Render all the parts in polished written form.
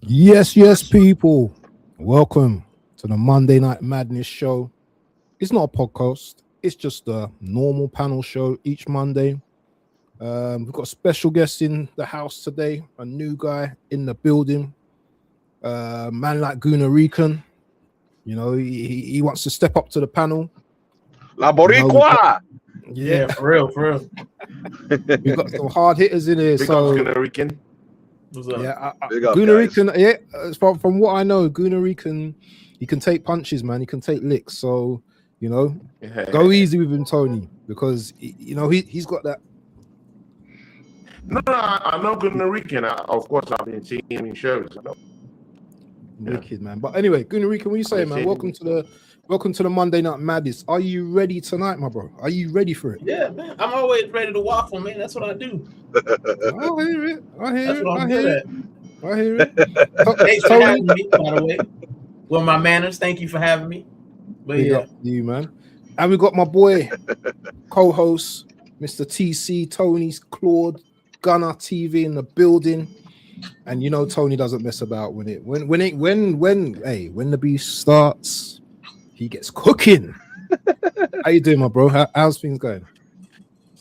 Yes, people. Welcome to the Monday Night Madness show. It's not a podcast, it's just a normal panel show each Monday. We've got a special guest in the house today, a new guy in the building, man like Guna Rican. You know, he wants to step up to the panel. La Boricua! Yeah, for real, for real. We've got some hard hitters in here. Big so, Guna Rican. What's up? yeah, Big up, Guna guys. Rican, yeah, from what I know, Guna Rican, he can take punches, man. He can take licks. So, you know, go easy with him, Tony, because he's got that. No, I know Guna Rican. Of course, I've been seeing him in shows. I know. Wicked, man. But anyway, Guna Rican, what you say, man? Welcome to the Monday Night Madness. Are you ready tonight, my bro? Are you ready for it? Yeah, man. I'm always ready to waffle, man. That's what I do. I hear it. That's what I'm good at. I hear it. Thanks for having me, by the way. Well, my manners, thank you for having me. But Big up to you, man. And we got my boy, co-host, Mr. TC, Tony's Claude, Gunner TV in the building. And you know Tony doesn't mess about when the beast starts, he gets cooking. How you doing, my bro? How's things going?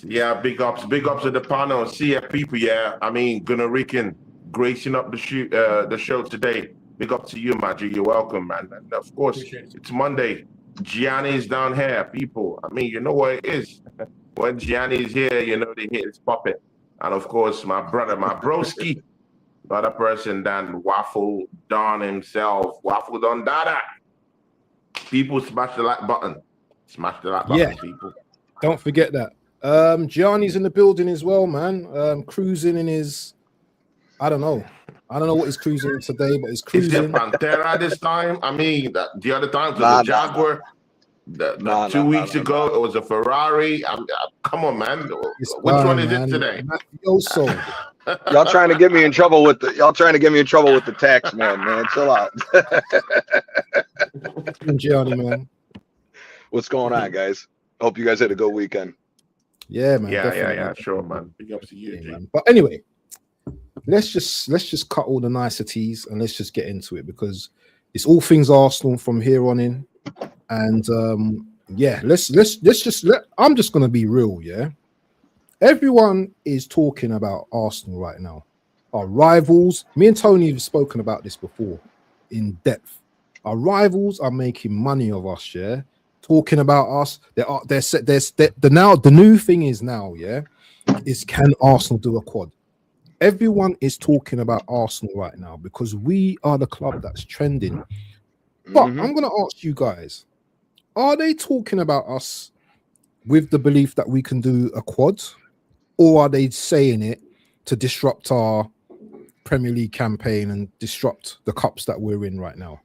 Yeah, big ups to the panel. See ya, people. Yeah, I mean, Guna Rican gracing up the show today. Big up to you, Magic. You're welcome, man. And of course, it's Monday. Gianni's down here, people. I mean, you know what it is. When Gianni's here, you know the hit is popping. And of course, my brother, my broski, other person than Waffle Don himself, Waffle Don Dada. People smash the like button. Smash the like button, people. Don't forget that. Gianni's in the building as well, man. Cruising in his, I don't know what he's cruising in today, but he's cruising. Is it Pantera this time? I mean, the other time it was a Jaguar. 2 weeks ago, it was a Ferrari. Come on, man. Which one is it today? Y'all trying to get me in trouble with the tax man. Chill out. Gianni, man. What's going on, guys? Hope you guys had a good weekend. Yeah, man. Yeah, sure, man. Big up to you, man. But anyway, let's just cut all the niceties and let's just get into it because it's all things Arsenal from here on in. And I'm just gonna be real, yeah. Everyone is talking about Arsenal right now. Our rivals, me and Tony have spoken about this before in depth. Our rivals are making money of us, yeah. Talking about us, the new thing is now, yeah, is can Arsenal do a quad? Everyone is talking about Arsenal right now because we are the club that's trending. But I'm gonna ask you guys, are they talking about us with the belief that we can do a quad, or are they saying it to disrupt our Premier League campaign and disrupt the cups that we're in right now?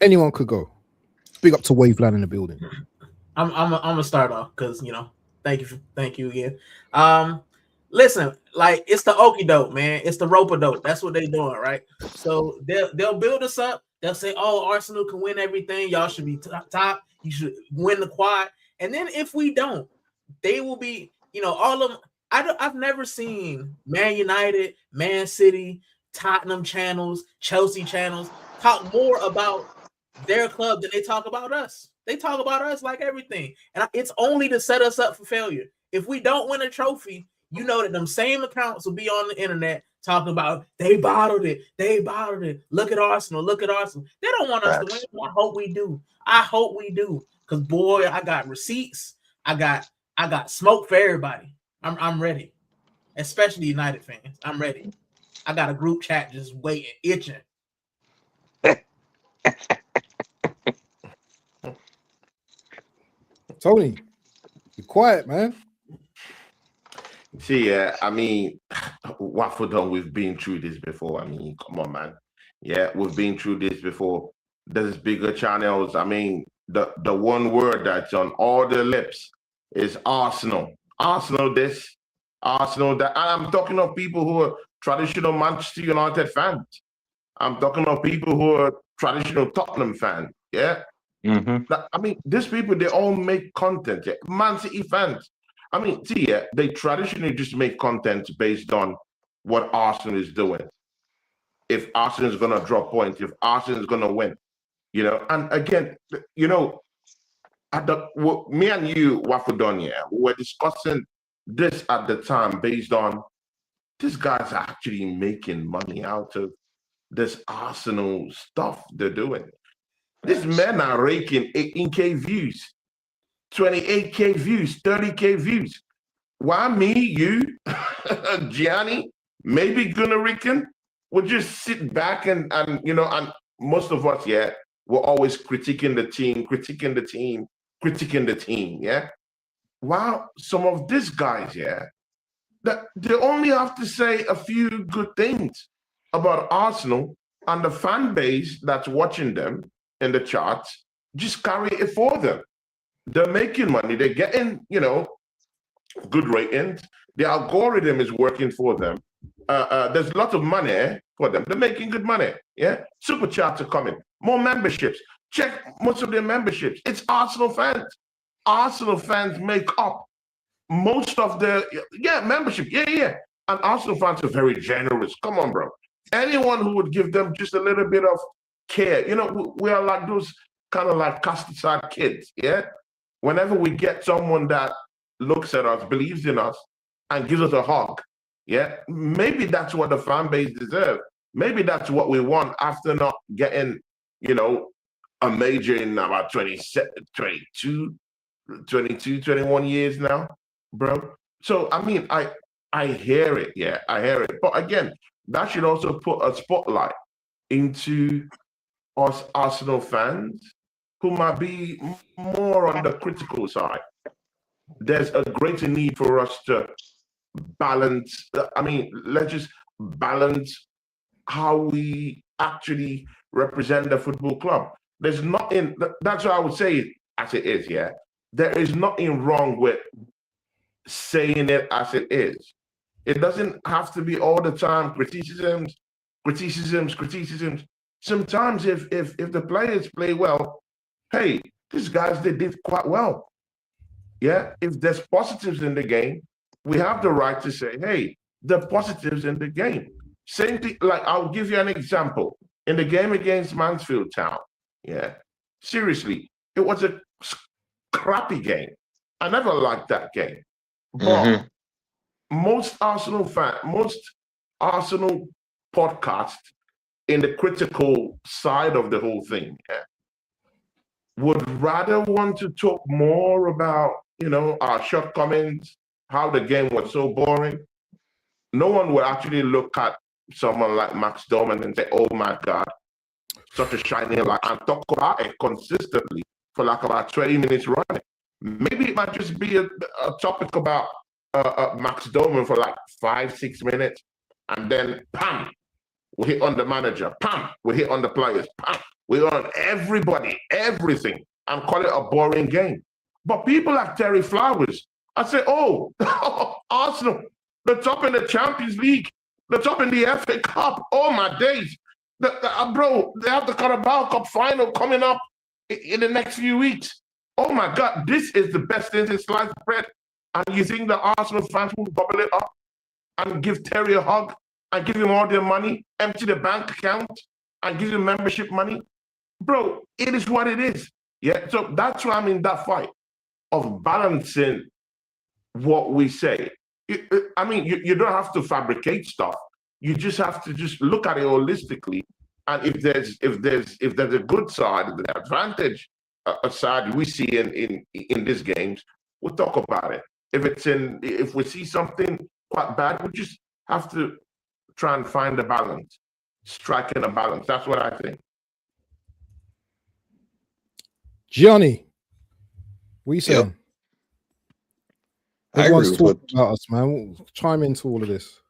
Anyone could go. Big up to Waveland in the building. I'm gonna start off because thank you again. Listen, like it's the okie doke, man. It's the rope-a-dope. That's what they're doing, right? So they'll build us up. They'll say, "Oh, Arsenal can win everything. Y'all should be top. You should win the quad." And then if we don't, they will be, all of them. I've never seen Man United, Man City, Tottenham channels, Chelsea channels talk more about their club than they talk about us. They talk about us like everything. And it's only to set us up for failure. If we don't win a trophy, you know that them same accounts will be on the internet talking about they bottled it. Look at Arsenal. They don't want us to win. I hope we do. Because boy, I got receipts. I got smoke for everybody. I'm ready. Especially United fans. I'm ready. I got a group chat just waiting, itching. Tony, be quiet, man. See, I mean, Waffle Done, we've been through this before. I mean, come on, man. Yeah, we've been through this before. There's bigger channels. I mean, the one word that's on all the lips is Arsenal. Arsenal this, Arsenal that. And I'm talking of people who are traditional Manchester United fans. I'm talking of people who are traditional Tottenham fans. Yeah. I mean, these people, they all make content. Yeah? Man City fans. I mean, see, they traditionally just make content based on what Arsenal is doing. if Arsenal is going to drop points, if Arsenal is going to win. And again, me and you, Wafudonia, we were discussing this at the time based on these guys are actually making money out of this Arsenal stuff they're doing. These men are raking 18K views, 28K views, 30K views. Why me, you, Gianni, maybe Gunarican would just sit back and most of us, we're always critiquing the team, yeah? While some of these guys, that they only have to say a few good things about Arsenal, and the fan base that's watching them in the charts just carry it for them. They're making money. They're getting, good ratings. The algorithm is working for them. There's a lot of money for them. They're making good money. Yeah, super chats are coming. More memberships. Check most of their memberships. It's Arsenal fans. Arsenal fans make up most of the membership. Yeah. And Arsenal fans are very generous. Come on, bro. Anyone who would give them just a little bit of care. We are like those kind of like cast aside kids. Yeah. Whenever we get someone that looks at us, believes in us, and gives us a hug, maybe that's what the fan base deserves. Maybe that's what we want after not getting, a major in about 22, 21 years now, bro. So, I mean, I hear it. Yeah, I hear it. But again, that should also put a spotlight into us Arsenal fans who might be more on the critical side. There's a greater need for us to balance. Let's just balance how we actually represent the football club. There's nothing, that's what I would say as it is, There is nothing wrong with saying it as it is. It doesn't have to be all the time criticisms. Sometimes if the players play well, hey, these guys, they did quite well. Yeah, if there's positives in the game, we have the right to say, hey, the positives in the game. Same thing, like I'll give you an example. In the game against Mansfield Town, seriously, it was a crappy game. I never liked that game. But most Arsenal podcasts in the critical side of the whole thing, would rather want to talk more about, our shortcomings, how the game was so boring. No one would actually look at someone like Max Doman and say, oh my God, such a shining light, and talk about it consistently for like about 20 minutes running. Maybe it might just be a topic about Max Doman for like 5-6 minutes, and then pam, we hit on the manager, pam, we hit on the players, pam, we hit on everybody, everything, and call it a boring game. But people like Terry Flowers, I say, oh, Arsenal, the top in the Champions League, the top in the FA Cup. Oh my days. Bro, they have the Carabao Cup final coming up in the next few weeks. Oh my God, this is the best thing since sliced bread. And you think the Arsenal fans will bubble it up and give Terry a hug and give him all their money, empty the bank account and give him membership money? Bro, it is what it is. Yeah, so that's why I'm in that fight of balancing what we say. You don't have to fabricate stuff. You just have to just look at it holistically. And if there's a good side, the advantage side we see in these games, we'll talk about it. If we see something quite bad, we just have to try and find a balance, striking a balance. That's what I think. Gianni, what are you saying? Yep. Everyone's talking about us, man. Chime into all of this.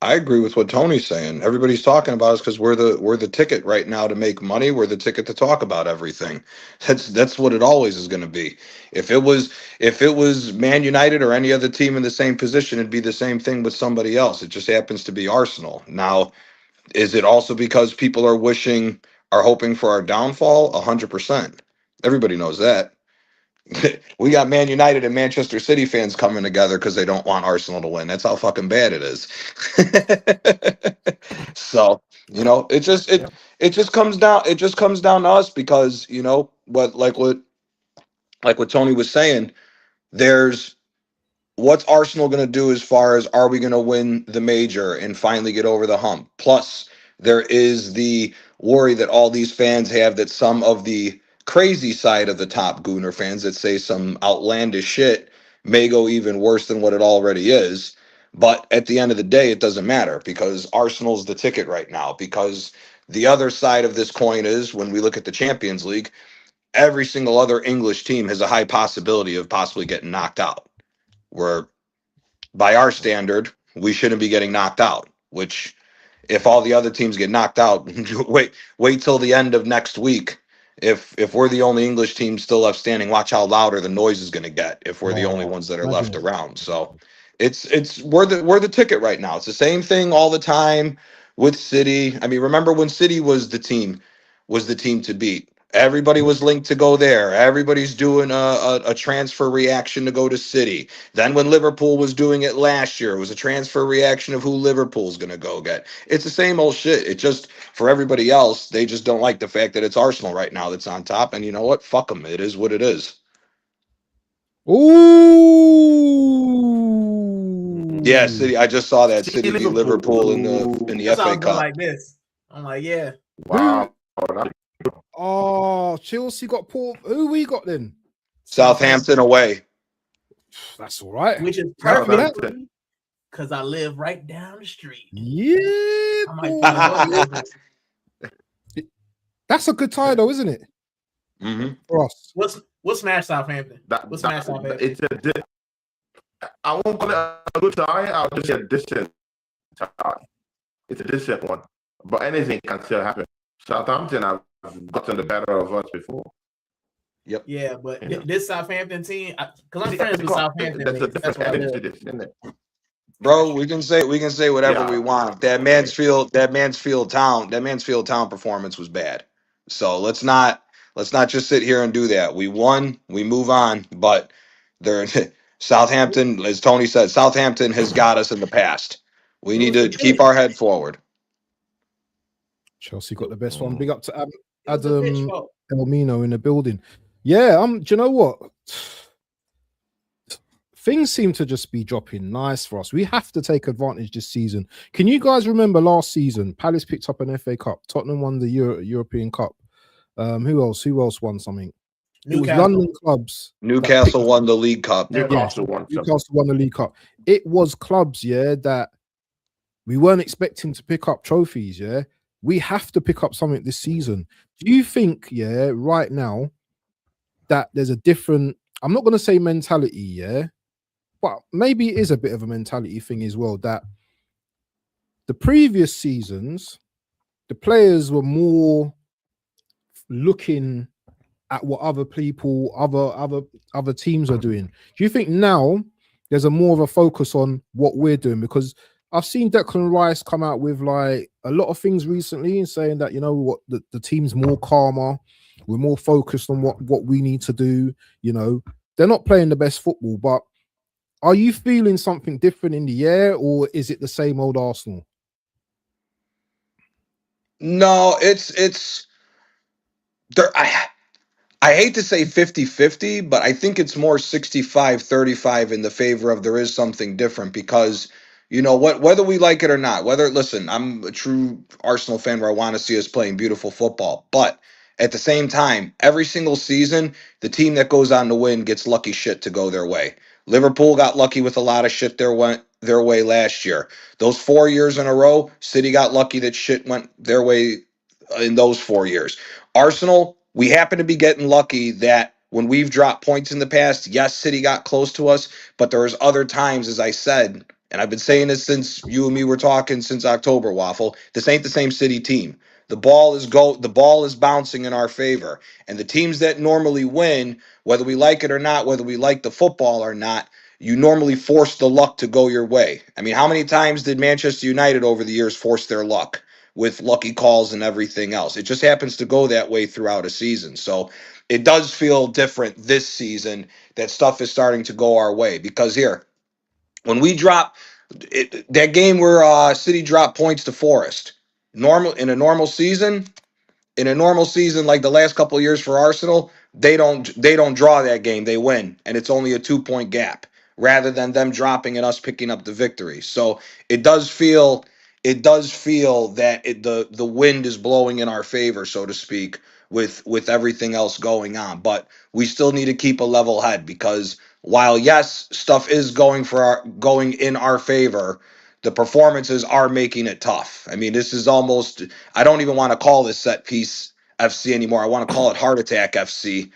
I agree with what Tony's saying. Everybody's talking about us because we're the ticket right now to make money. We're the ticket to talk about everything. That's what it always is going to be. If it was Man United or any other team in the same position, it'd be the same thing with somebody else. It just happens to be Arsenal. Now, is it also because people are hoping for our downfall? 100%. Everybody knows that. We got Man United and Manchester City fans coming together because they don't want Arsenal to win. That's how fucking bad it is. So You know, it just comes down to us because, you know, what Tony was saying, there's what's Arsenal going to do as far as are we going to win the major and finally get over the hump? Plus, there is the worry that all these fans have that some of the crazy side of the top Gooner fans that say some outlandish shit may go even worse than what it already is. But at the end of the day, it doesn't matter because Arsenal's the ticket right now. Because the other side of this coin is when we look at the Champions League, every single other English team has a high possibility of possibly getting knocked out. Where by our standard, we shouldn't be getting knocked out, which if all the other teams get knocked out, wait till the end of next week. If we're the only English team still left standing, watch how louder the noise is going to get if we're the only ones that are left imagine. around. So it's we're the ticket right now. It's the same thing all the time with City. I mean, remember when City was the team to beat? Everybody was linked to go there. Everybody's doing a transfer reaction to go to City. Then when Liverpool was doing it last year, it was a transfer reaction of who Liverpool's going to go get. It's the same old shit. It just, for everybody else, they just don't like the fact that it's Arsenal right now that's on top. And you know what? Fuck them. It is what it is. Ooh. Yeah, City. I just saw that City beat Liverpool in the That's how FA I'm going Cup. like this. I'm like, yeah. Wow. Oh, Chelsea got poor. Who we got then? Southampton away. That's all right. Which is Right for that. perfect because I live right down the street. Yeah, I might boy. That's a good tie, though, isn't it? Mm-hmm. For us. What's smash Southampton? What's smash Southampton? I won't call it a good tie. I'll just say a decent tie. It's a decent one, but anything can still happen. Southampton have gotten the better of us before. Yep. Yeah, but this Southampton team, because I'm friends with Southampton. That's a different what I ending to live. this, isn't it? Bro, we can say whatever Yeah. we want. That Mansfield Town performance was bad. So let's not just sit here and do that. We won, we move on, but they're Southampton, as Tony said, Southampton has got us in the past. We need to keep our head forward. Chelsea got the best one. Mm. Big up to It was a bitch Adam fault. Elmino in the building. Yeah, do you know what? Things seem to just be dropping nice for us. We have to take advantage this season. Can you guys remember last season? Palace picked up an FA Cup. Tottenham won the European Cup. Who else won something? It was Newcastle. London clubs. Newcastle won the League Cup. Newcastle won. Newcastle won the League Cup. It was clubs, yeah, that we weren't expecting to pick up trophies, yeah. We have to pick up something this season. Do you think, yeah, right now that there's a different, I'm not going to say mentality, yeah, but maybe it is a bit of a mentality thing as well, that the previous seasons, the players were more looking at what other people, other teams are doing. Do you think now there's a more of a focus on what we're doing? Because I've seen Declan Rice come out with like a lot of things recently and saying that, you know what, the team's more calmer, we're more focused on what we need to do. You know, they're not playing the best football, but are you feeling something different in the air, or is it the same old Arsenal? No, it's there. I hate to say 50-50, but I think it's more 65-35 in the favor of there is something different because, you know what, whether we like it or not, listen, I'm a true Arsenal fan where I want to see us playing beautiful football, but at the same time, every single season, the team that goes on to win gets lucky shit to go their way. Liverpool got lucky with a lot of shit their way last year. Those 4 years in a row, City got lucky that shit went their way in those 4 years. Arsenal, we happen to be getting lucky that when we've dropped points in the past, yes, City got close to us, but there's other times, as I said, and I've been saying this since you and me were talking since October, Waffle, this ain't the same City team. The ball is bouncing in our favor. And the teams that normally win, whether we like it or not, whether we like the football or not, you normally force the luck to go your way. I mean, how many times did Manchester United over the years force their luck with lucky calls and everything else? It just happens to go that way throughout a season. So it does feel different this season that stuff is starting to go our way. Because here, when we drop that game where City dropped points to Forest, In a normal season, like the last couple of years for Arsenal, they don't draw that game, they win, and it's only a 2-point gap rather than them dropping and us picking up the victory. So it does feel that the wind is blowing in our favor, so to speak, with everything else going on. But we still need to keep a level head, because while yes, stuff is going in our favor, the performances are making it tough. I mean, this is almost, I don't even want to call this set piece FC anymore. I want to call it heart attack FC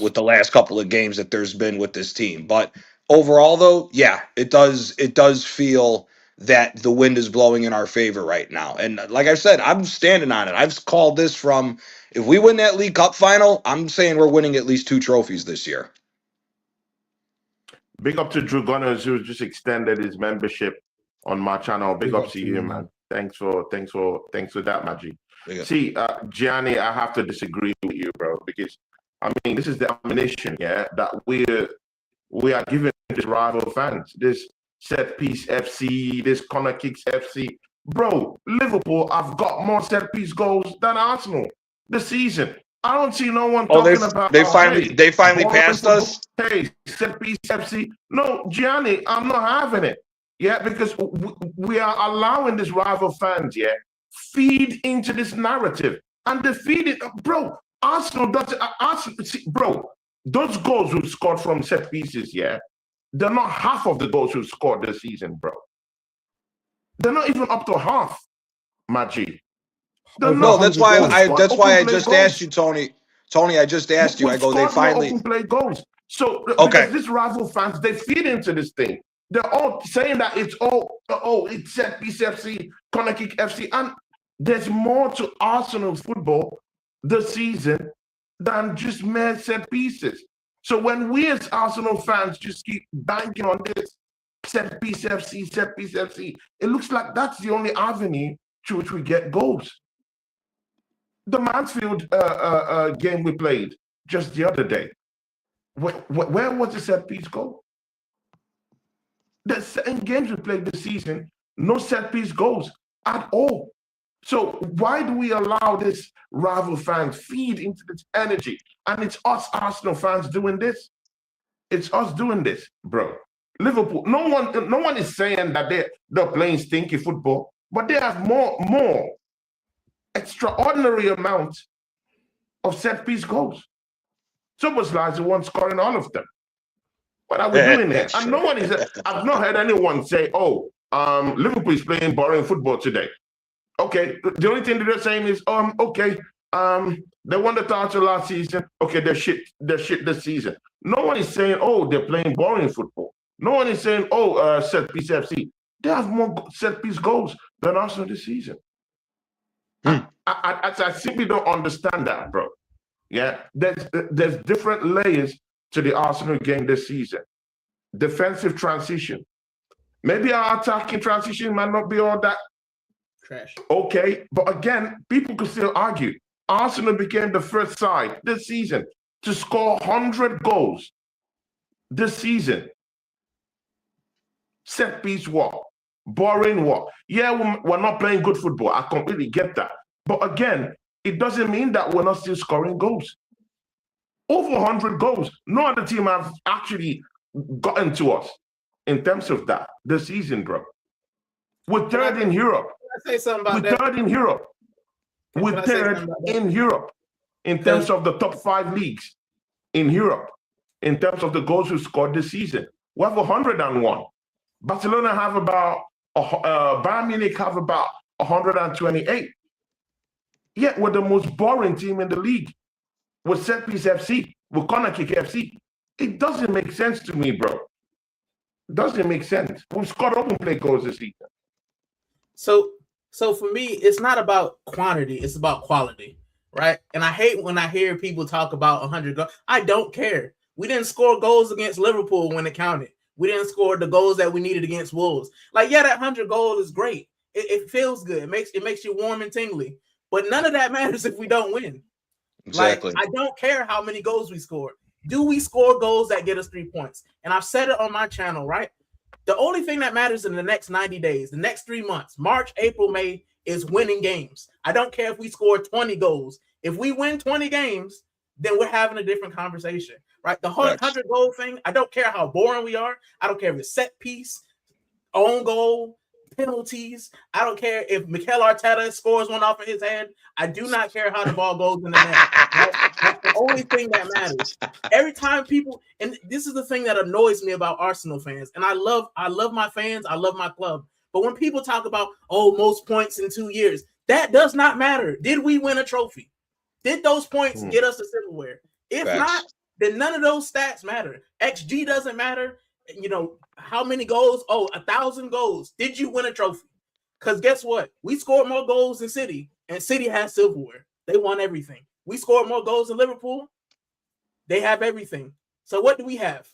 with the last couple of games that there's been with this team. But overall, though, yeah, it does feel that the wind is blowing in our favor right now. And like I said, I'm standing on it. I've called this from, if we win that League Cup final, I'm saying we're winning at least 2 trophies this year. Big up to Drew Gunners, who just extended his membership on my channel. Big up to you, man. Thanks for that, Maggie. See, Gianni, I have to disagree with you, bro, because I mean, this is the ammunition, yeah, that we are giving these rival fans. This set piece FC, this corner kicks FC. Bro, Liverpool have got more set piece goals than Arsenal this season. I don't see no one talking about. They finally passed us. Hey, set piece FC. No, Gianni, I'm not having it. Yeah, because we are allowing these rival fans, yeah, feed into this narrative, and they feed it, bro. Arsenal doesn't. Bro, those goals we've scored from set pieces, yeah, they're not half of the goals we've scored this season, bro. They're not even up to half, Maggi. No, that's why I just asked you, Tony. Tony, I just asked you. I go, they finally open play goals. So because these rival fans, they feed into this thing. They're all saying that it's it's set piece FC, corner kick FC, and there's more to Arsenal football this season than just mere set pieces. So when we as Arsenal fans just keep banking on this set piece FC, it looks like that's the only avenue through which we get goals. The Mansfield game we played just the other day, where was the set piece goal? The same games we played this season, no set piece goals at all. So why do we allow this rival fans feed into this energy? And it's us Arsenal fans doing this. It's us doing this, bro. Liverpool, no one is saying that they're playing stinky football, but they have more extraordinary amount of set piece goals. Szoboszlai is the one scoring all of them. What are we doing there? And no one is. I've not heard anyone say, Liverpool is playing boring football today. Okay, the only thing that they're saying is, they won the title last season. Okay, they're shit this season. No one is saying, they're playing boring football. No one is saying, set piece FC. They have more set piece goals than Arsenal this season. I simply don't understand that, bro. Yeah, there's different layers to the Arsenal game this season. Defensive transition. Maybe our attacking transition might not be all that trash. Okay, but again, people could still argue. Arsenal became the first side this season to score 100 goals this season. Set piece what? Boring what? Yeah, we're not playing good football. I completely get that. But again, it doesn't mean that we're not still scoring goals. Over 100 goals. No other team have actually gotten to us in terms of that this season, bro. We're third in Europe. Say something about We're third in Europe. We're third in Europe in terms of the top 5 leagues in Europe. In terms of the goals we scored this season, we have 101. Barcelona have about Bayern Munich have about 128. Yet we're the most boring team in the league. With set piece FC, with corner kick FC. It doesn't make sense to me, bro. It doesn't make sense. We've scored open play goals this season. So for me, it's not about quantity, it's about quality, right? And I hate when I hear people talk about 100 goals. I don't care. We didn't score goals against Liverpool when it counted. We didn't score the goals that we needed against Wolves. Like, yeah, that 100 goal is great. It feels good. It makes you warm and tingly. But none of that matters if we don't win. Exactly. Like, I don't care how many goals we score. Do we score goals that get us 3 points? And I've said it on my channel, right? The only thing that matters in the next 90 days, the next 3 months, March, April, May, is winning games. I don't care if we score 20 goals. If we win 20 games, then we're having a different conversation, right? The 100 goal thing, I don't care how boring we are. I don't care if it's set piece, own goal, penalties. I don't care if Mikel Arteta scores one off of his head. I do not care how the ball goes in the net. Right? That's the only thing that matters. Every time people, and this is the thing that annoys me about Arsenal fans, and I love my fans, I love my club. But when people talk about, most points in 2 years, that does not matter. Did we win a trophy? Did those points get us the silverware? If not, then none of those stats matter. XG doesn't matter. How many goals? 1,000 goals. Did you win a trophy? Because guess what? We scored more goals than City, and City has silverware. They won everything. We scored more goals than Liverpool. They have everything. So what do we have?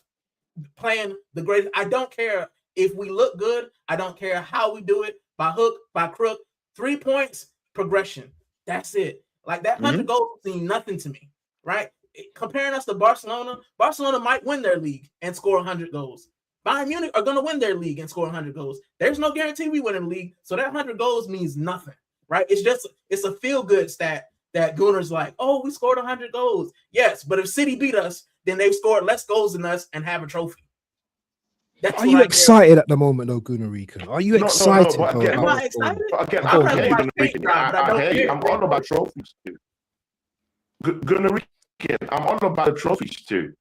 Playing the greatest. I don't care if we look good. I don't care how we do it, by hook, by crook. 3 points, progression. That's it. Like that 100 goals mean nothing to me, right? Comparing us to Barcelona might win their league and score 100 goals. Bayern Munich are going to win their league and score 100 goals. There's no guarantee we win in the league, so that 100 goals means nothing, right? It's a feel-good stat that Gunnar's like, we scored 100 goals. Yes, but if City beat us, then they've scored less goals than us and have a trophy. Are you excited at the moment, though, Gunnar Rican? Are you excited? I'm not excited. Again, I'm all about trophies too. Gunnar Rican, I'm all about the trophies too.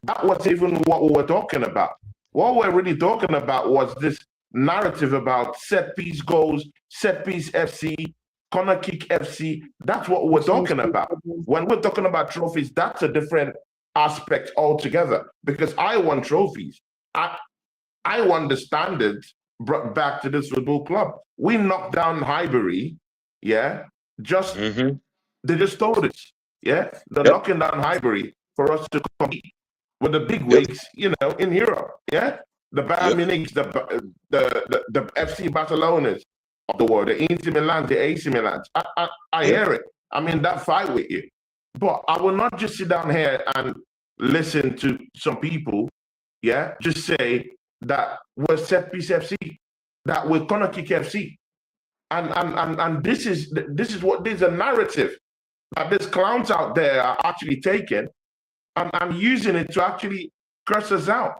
That was even what we were talking about. What we're really talking about was this narrative about set piece goals, set piece FC, corner kick FC. That's what we're talking about. When we're talking about trophies, that's a different aspect altogether. Because I won trophies. I won the standards brought back to this football club. We knocked down Highbury, they just told us, they're knocking down Highbury for us to compete with the big wigs, in Europe, the Bayern Munich, the FC Barcelonas of the world, the Inter Milan, the AC Milan. I hear it. I'm in that fight with you. But I will not just sit down here and listen to some people, just say that we're set piece FC, that we're corner kick FC. And this is what there's a narrative that these clowns out there are actually taking and using it to actually curse us out.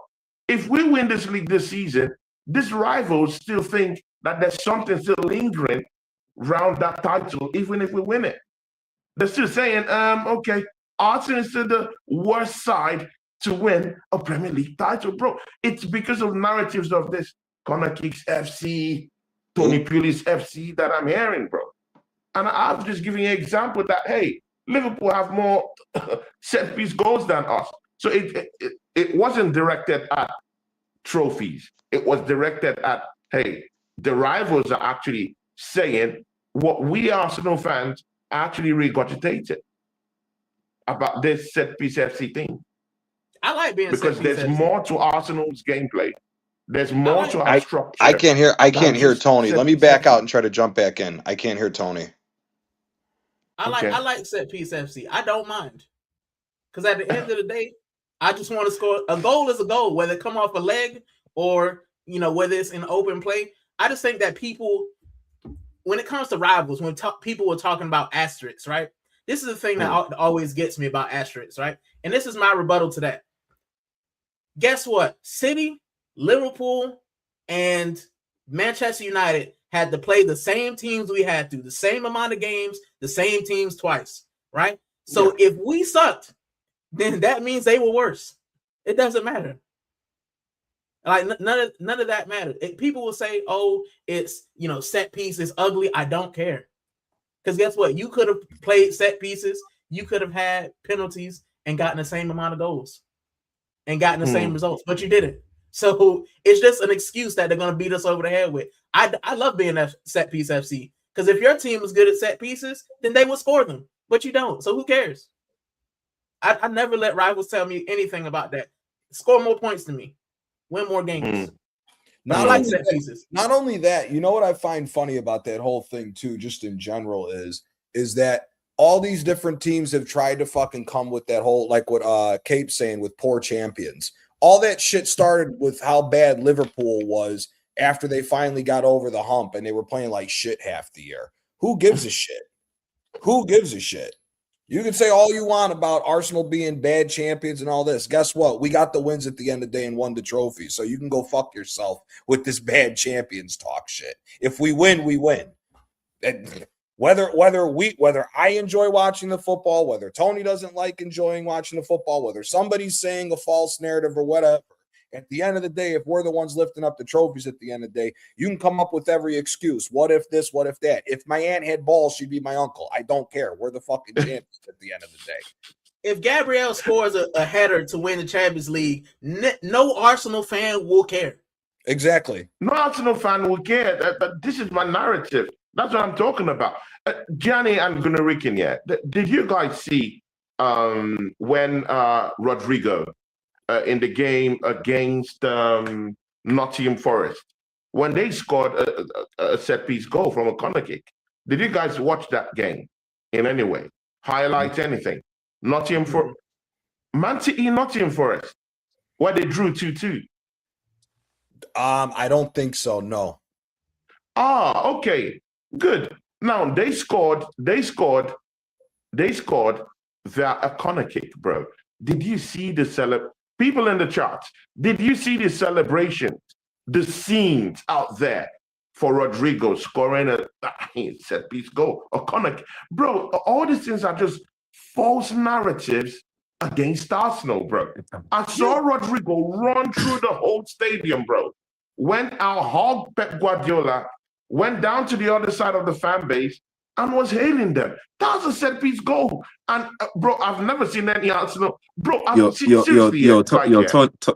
If we win this league this season, these rivals still think that there's something still lingering around that title, even if we win it. They're still saying, okay, Arsenal is still the worst side to win a Premier League title, bro. It's because of narratives of this corner kicks FC, Tony Pulis FC that I'm hearing, bro. And I've just given you an example that, hey, Liverpool have more set piece goals than us. So it wasn't directed at trophies. It was directed at, hey, the rivals are actually saying what we Arsenal fans actually regurgitated about this set piece FC thing. I like being because there's FC. More to Arsenal's gameplay. There's more to our structure. I can't hear Tony. Let me back out and try to jump back in. I can't hear Tony. I like set piece FC. I don't mind. Because at the end of the day, I just want to score. A goal is a goal, whether it come off a leg or, whether it's in open play. I just think that people, when it comes to rivals, when people were talking about asterisks, right? This is the thing that always gets me about asterisks, right? And this is my rebuttal to that. Guess what? City, Liverpool, and Manchester United had to play the same teams we had to, the same amount of games, the same teams twice, right? So if we sucked, then that means they were worse. It doesn't matter. Like none of that mattered. People will say, it's set piece is ugly. I don't care. Because guess what? You could have played set pieces, you could have had penalties and gotten the same amount of goals and gotten the same results, but you didn't. So it's just an excuse that they're going to beat us over the head with. I love being a set piece FC because if your team is good at set pieces, then they will score them, but you don't. So who cares? I never let rivals tell me anything about that. Score more points than me, win more games. Not only that, you know what I find funny about that whole thing too, just in general, is that all these different teams have tried to fucking come with that whole, like what Cape's saying with poor champions. All that shit started with how bad Liverpool was after they finally got over the hump and they were playing like shit half the year. Who gives a shit? Who gives a shit? You can say all you want about Arsenal being bad champions and all this. Guess what? We got the wins at the end of the day and won the trophy. So you can go fuck yourself with this bad champions talk shit. If we win, we win. And whether I enjoy watching the football, whether Tony doesn't like enjoying watching the football, whether somebody's saying a false narrative or whatever, at the end of the day, if we're the ones lifting up the trophies at the end of the day, you can come up with every excuse. What if this? What if that? If my aunt had balls, she'd be my uncle. I don't care. We're the fucking champions at the end of the day. If Gabriel scores a header to win the Champions League, no Arsenal fan will care. Exactly. No Arsenal fan will care. This is my narrative. That's what I'm talking about. Gianni and Gunarikin, yeah. Did you guys see when Rodrigo in the game against Nottingham Forest, when they scored a set-piece goal from a corner kick? Did you guys watch that game in any way? Highlight anything? Nottingham Forest, Man City, Nottingham Forest, where they drew 2-2. I don't think so. No. Okay, good. Now they scored via a corner kick, bro. Did you see the people in the chat? Did you see the celebrations, the scenes out there for Rodrigo scoring a set piece goal, a corner kick? Bro, all these things are just false narratives against Arsenal, bro. I saw Rodrigo run through the whole stadium, bro. Went out, hogged Pep Guardiola, went down to the other side of the fan base and was hailing them. That was a set piece goal. And bro, I've never seen any Arsenal. Bro,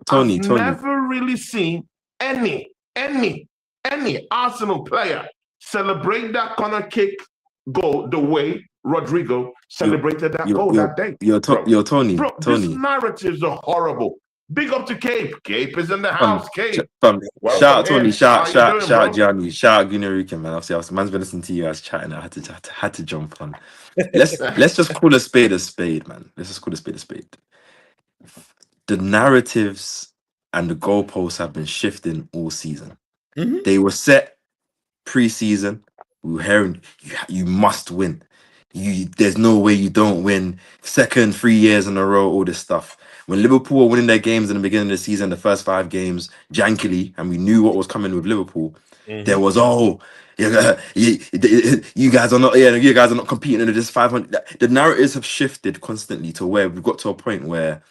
Tony. I've never really seen any Arsenal player celebrate that corner kick goal the way Rodrigo celebrated that goal that day. Tony. Bro, these narratives are horrible. Big up to Cape. Cape is in the house. Cape. Shout out Tony. Shout Gianni. Shout out Gunarikin, man. Obviously, man's been listening to you guys chatting. I had to jump on. Let's just call a spade, man. Let's just call a spade. The narratives and the goalposts have been shifting all season. Mm-hmm. They were set pre-season. We were hearing you must win. There's no way you don't win. Second 3 years in a row, all this stuff. When Liverpool were winning their games in the beginning of the season, the first 5 games, jankily, and we knew what was coming with Liverpool, there was, you guys are not competing in this 500. The narratives have shifted constantly to where we've got to a point where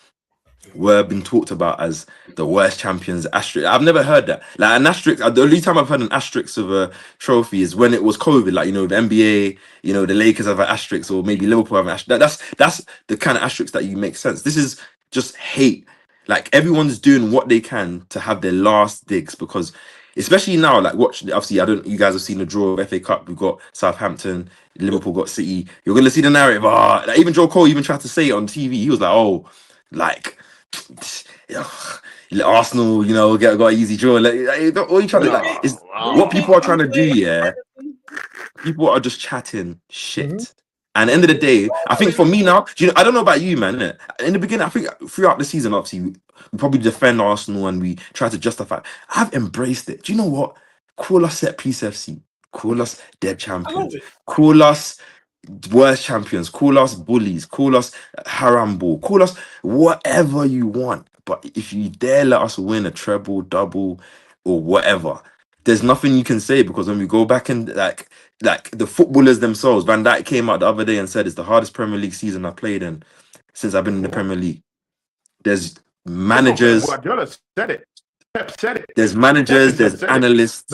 we're being talked about as the worst champions. Asterisk. I've never heard that. Like an asterisk. The only time I've heard an asterisk of a trophy is when it was COVID. Like, the NBA, the Lakers have an asterisk, or maybe Liverpool have an asterisk. That's the kind of asterisk that you make sense. This is just hate. Like, everyone's doing what they can to have their last digs, because especially now, like, watch, obviously, you guys have seen the draw of FA Cup. We've got Southampton, Liverpool got City. You're going to see the narrative. Like, even Joe Cole even tried to say it on TV. He was like, Arsenal, got an easy draw. Like, all you trying to is what people are trying to do. Yeah, people are just chatting shit. Mm-hmm. And at the end of the day, I think for me now, I don't know about you, man. In the beginning, I think throughout the season, obviously, we probably defend Arsenal and we try to justify. I've embraced it. Do you know what? Call us set piece FC. Call us dead champions. Call us worst champions. Call us bullies. Call us haramball. Call us whatever you want. But if you dare let us win a treble, double, or whatever, there's nothing you can say, because when we go back and like the footballers themselves, Van Dijk came out the other day and said it's the hardest Premier League season I've played in since I've been in the Premier League. There's managers. Guardiola said it. Pep said it. There's managers. There's analysts.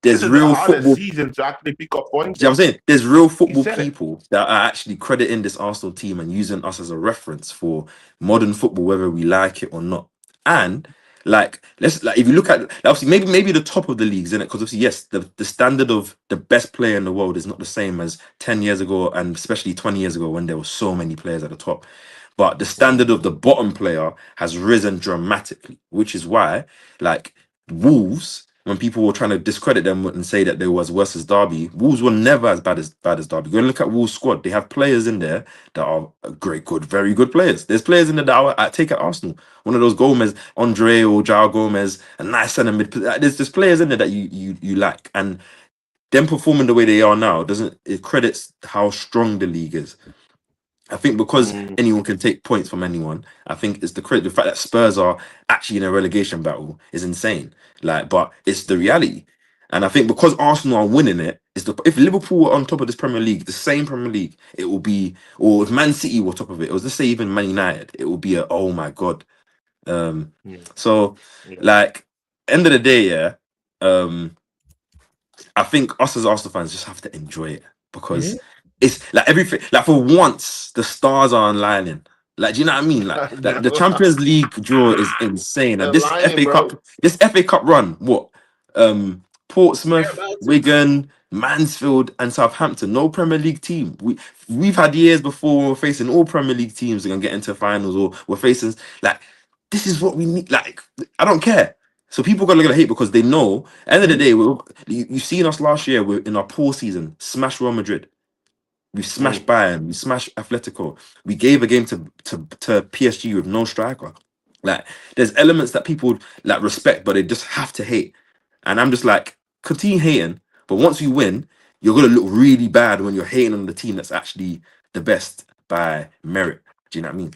There's real football season to actually pick up points. You know what I'm saying? There's real football people that are actually crediting this Arsenal team and using us as a reference for modern football, whether we like it or not. And if you look at, obviously maybe the top of the leagues, in it, because obviously yes, the standard of the best player in the world is not the same as 10 years ago, and especially 20 years ago when there were so many players at the top. But the standard of the bottom player has risen dramatically, which is why, like, Wolves, when people were trying to discredit them and say that they was worse as Derby, Wolves were never as bad as Derby. Go and look at Wolves' squad. They have players in there that are great, good, very good players. There's players in there that I take at Arsenal. One of those Gomez, Andre or João Gomez, a nice centre mid. There's players in there that you like, and them performing the way they are now it credits how strong the league is. I think because anyone can take points from anyone, I think it's the fact that Spurs are actually in a relegation battle is insane. Like, but it's the reality. And I think because Arsenal are winning it, if Liverpool were on top of this Premier League, the same Premier League, it will be, or if Man City were top of it, or let's say even Man United, it will be oh my God. So like end of the day, I think us as Arsenal fans just have to enjoy it because it's like everything. Like for once, the stars are aligning. Like, do you know what I mean? Like the Champions League draw is insane, and this FA Cup run, what? Portsmouth, Wigan, Mansfield, and Southampton. No Premier League team. We've had years before we're facing all Premier League teams are gonna get into finals, or we're facing like this is what we need. Like I don't care. So people got to look at hate because they know. At the end of the day, you've seen us last year. We're in our poor season. Smash Real Madrid. We smashed Bayern. We smashed Atletico. We gave a game to PSG with no striker. Like there's elements that people like respect, but they just have to hate. And I'm just like, continue hating. But once you win, you're gonna look really bad when you're hating on the team that's actually the best by merit. Do you know what I mean?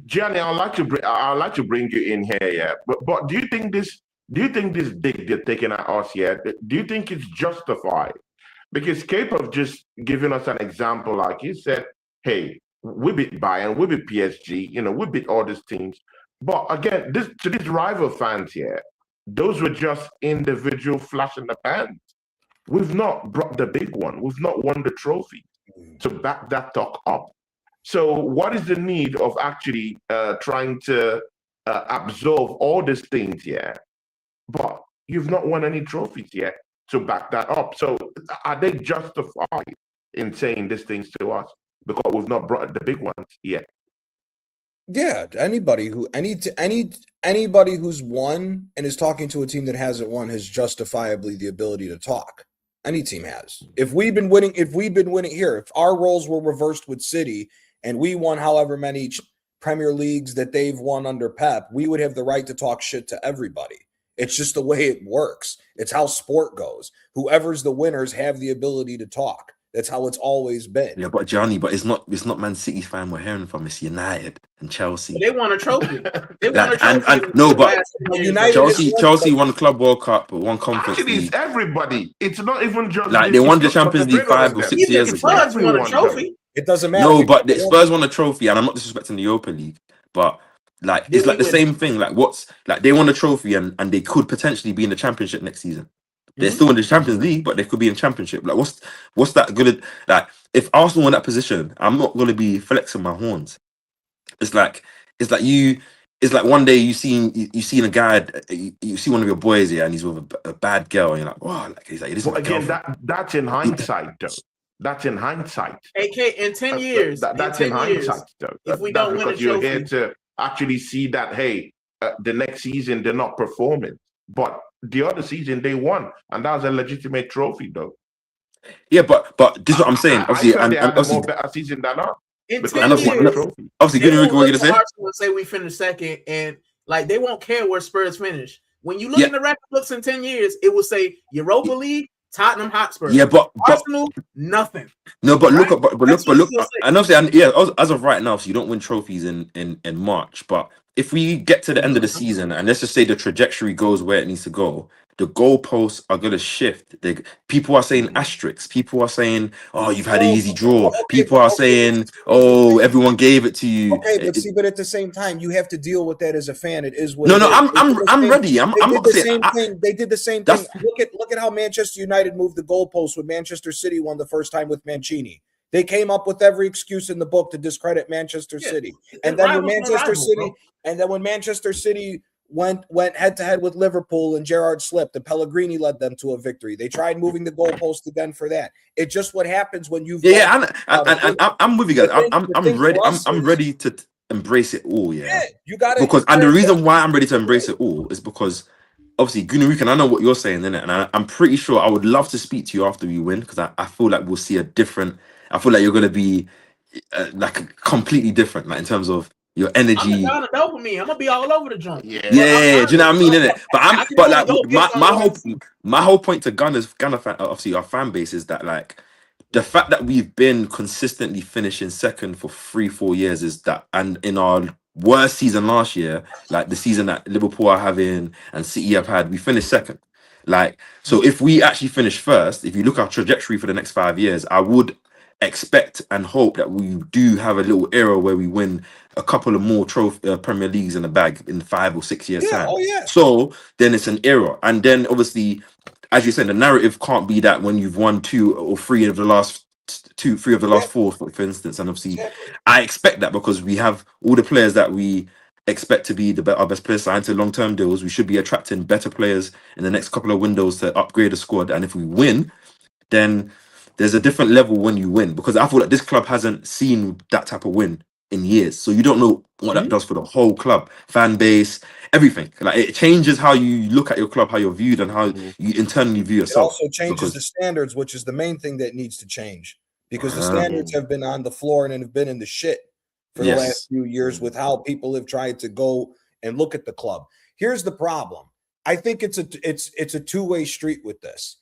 Gianni, I'd like to bring you in here, yeah. But do you think this dig they're taking at us here? Do you think it's justified? Because Cape have just given us an example, like he said, hey, we beat Bayern, we beat PSG, we beat all these teams. But again, to these rival fans here, those were just individual flash in the pan. We've not brought the big one. We've not won the trophy to back that talk up. So what is the need of actually trying to absorb all these things here? But you've not won any trophies yet to back that up. So are they justified in saying these things to us because we've not brought the big ones yet? Yeah, anybody who's won and is talking to a team that hasn't won has justifiably the ability to talk. Any team has. If we've been winning here, if our roles were reversed with City and we won however many Premier Leagues that they've won under Pep, we would have the right to talk shit to everybody. It's just the way it works. It's how sport goes. Whoever's the winners have the ability to talk. That's how it's always been. Yeah, but Johnny, it's not Man City fan we're hearing from. It's United and Chelsea. But they won a trophy. Chelsea won the Club World Cup, but won Conference League. Actually, it's everybody. It's not even just like they won the Champions League 5 or 6 years ago. Spurs won a trophy. It doesn't matter. No, but the Spurs won a trophy, and I'm not disrespecting the Europa League, but like it's like the same thing. Like they won a trophy, and they could potentially be in the Championship next season. They're still in the Champions League, but they could be in Championship. Like, what's that good? Like, if Arsenal in that position, I'm not going to be flexing my horns. It's like one day you seen a guy, you see one of your boys here, and he's with a bad girl, and you're like, wow, like he's like, this is again, that's in hindsight, though. That's in hindsight. AK in 10 years. That's in hindsight, though. If we don't win a trophy, you're here to actually see that, hey, the next season they're not performing, but the other season they won, and that was a legitimate trophy, though. Yeah, but this is what I'm saying. Obviously, they had a more better season than us. In 10 years, obviously, good what you're gonna say. Arsenal say we finished second, and like they won't care where Spurs finish. When you look in the record books in 10 years, it will say Europa League, Tottenham Hotspur. Yeah, but Arsenal, nothing. No, but right? look. And obviously, as of right now, so you don't win trophies in March, but if we get to the end of the season and let's just say the trajectory goes where it needs to go, the goalposts are going to shift. People are saying asterisks. People are saying, "Oh, you've had an easy draw." People are saying, "Oh, everyone gave it to you." Okay, but at the same time, you have to deal with that as a fan. It is what. No, I'm ready. They did the same thing. Look at how Manchester United moved the goalposts when Manchester City won the first time with Mancini. They came up with every excuse in the book to discredit Manchester City. And then when Manchester City went head to head with Liverpool and Gerrard slipped, and Pellegrini led them to a victory. They tried moving the goalpost again for that. It's just what happens when you've I'm with you guys. I'm ready. I'm ready to embrace it all. Yeah, you got it. Because and the reason why I'm ready to embrace it all is because obviously, Gunnar, I know what you're saying, innit? And I'm pretty sure I would love to speak to you after we win because I feel like we'll see a different. I feel like you're gonna be like completely different, like in terms of your energy. I'm the dopamine. I'm gonna be all over the joint. Yeah, do you know what I mean? Innit? But like my my whole point to Gunner fan, obviously our fan base is that like the fact that we've been consistently finishing second for 3-4 years is that, and in our worst season last year, like the season that Liverpool are having and City have had, we finished second. Like, so if we actually finish first, if you look at our trajectory for the next 5 years, I would expect and hope that we do have a little era where we win a couple of more Premier Leagues in the bag in 5 or 6 years time. So then it's an era, and then obviously, as you said, the narrative can't be that when you've won 2 or 3 of the last 4, for instance. And obviously, I expect that because we have all the players that we expect to be our best players signed to long-term deals. We should be attracting better players in the next couple of windows to upgrade the squad. And if we win, then there's a different level when you win, because I feel like this club hasn't seen that type of win in years. So you don't know what that does for the whole club, fan base, everything. Like, it changes how you look at your club, how you're viewed, and how you internally view yourself. It also changes the standards, which is the main thing that needs to change, because the standards have been on the floor and have been in the shit for the last few years with how people have tried to go and look at the club. Here's the problem. I think it's a two-way street with this.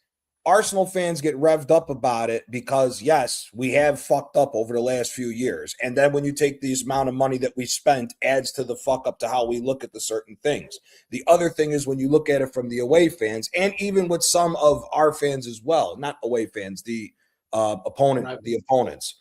Arsenal fans get revved up about it because, yes, we have fucked up over the last few years. And then when you take the amount of money that we spent, adds to the fuck up to how we look at the certain things. The other thing is when you look at it from the away fans, and even with some of our fans as well, not away fans, the opponents,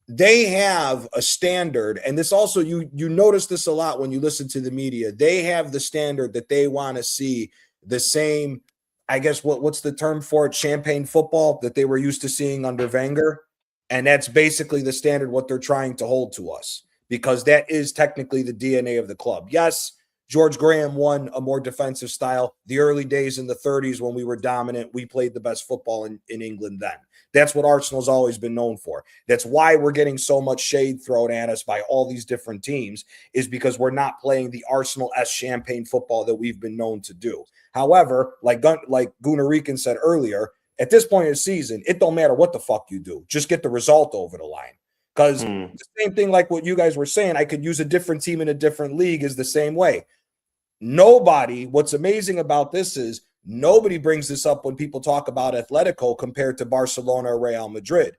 they have a standard. And this also, you notice this a lot when you listen to the media. They have the standard that they want to see the same, I guess, what's the term for it? Champagne football that they were used to seeing under Wenger. And that's basically the standard, what they're trying to hold to us, because that is technically the DNA of the club. Yes, George Graham won a more defensive style. The early days in the 30s when we were dominant, we played the best football in England then. That's what Arsenal's always been known for. That's why we're getting so much shade thrown at us by all these different teams, is because we're not playing the Arsenal-esque champagne football that we've been known to do. However, like Gunnar said earlier, at this point in the season, it don't matter what the fuck you do. Just get the result over the line. Because the same thing like what you guys were saying, I could use a different team in a different league is the same way. What's amazing about this is nobody brings this up when people talk about Atletico compared to Barcelona or Real Madrid.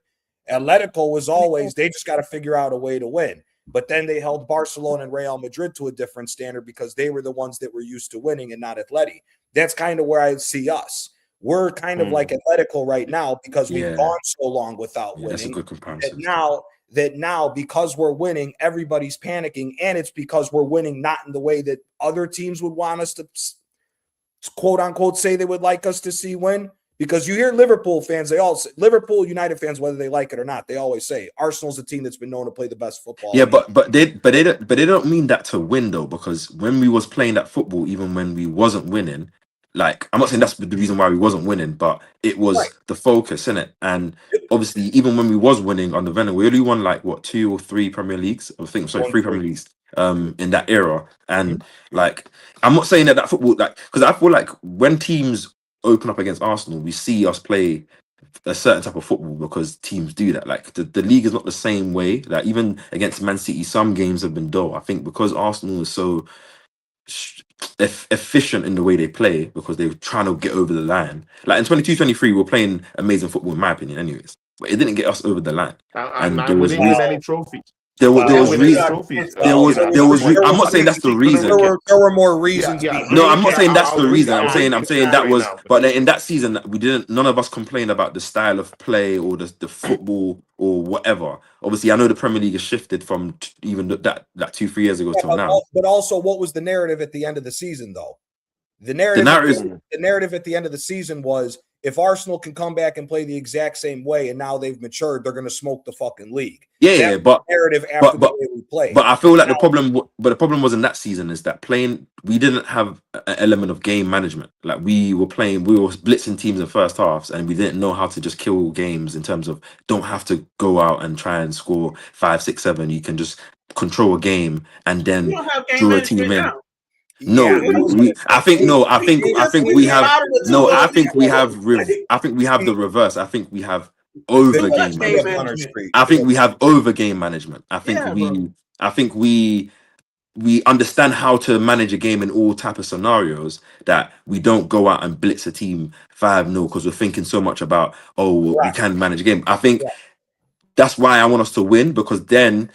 Atletico was always, they just got to figure out a way to win. But then they held Barcelona and Real Madrid to a different standard because they were the ones that were used to winning and not Atleti. That's kind of where I see us. We're kind of like Atletico right now because we've gone so long without winning. That's a good comparison. That now, because we're winning, everybody's panicking, and it's because we're winning not in the way that other teams would want us to, quote unquote, say they would like us to see win. Because you hear Liverpool fans, Liverpool United fans, whether they like it or not, they always say Arsenal's a team that's been known to play the best football. Yeah, but they don't mean that to win though, because when we was playing that football, even when we wasn't winning, like, I'm not saying that's the reason why we wasn't winning, but it was the focus, innit? And obviously, even when we was winning under Wenger, we only won like 2 or 3 Premier Leagues. I think 3 Premier Leagues in that era. And like, I'm not saying that football, like, because I feel like when teams open up against Arsenal, we see us play a certain type of football because teams do that. Like, the league is not the same way. Like, even against Man City, some games have been dull. I think because Arsenal is so efficient in the way they play, because they're trying to get over the line. Like in 22-23, we were playing amazing football, in my opinion, anyways. But it didn't get us over the line. And there was any trophies. There was reasons. I'm not saying that's the reason. There were more reasons. No, I'm not saying that's the reason. I'm saying that was. But in that season, none of us complained about the style of play or the football or whatever. Obviously, I know the Premier League has shifted from even that 2-3 years ago till now. But also, what was the narrative at the end of the season, though? The narrative at the end of the season was, if Arsenal can come back and play the exact same way, and now they've matured, they're going to smoke the fucking league. But narrative after the way we play. But I feel like the problem was in that season is that we didn't have an element of game management. Like, we were blitzing teams in first halves, and we didn't know how to just kill games in terms of don't have to go out and try and score 5, 6, 7. You can just control a game and then draw a team in. No, I think we have no. I think we have the reverse. I think we have over game management. I think we have over game management. I think we understand how to manage a game in all type of scenarios, that we don't go out and blitz a team 5-0 because we're thinking so much about, we can manage a game. I think that's why I want us to win, because then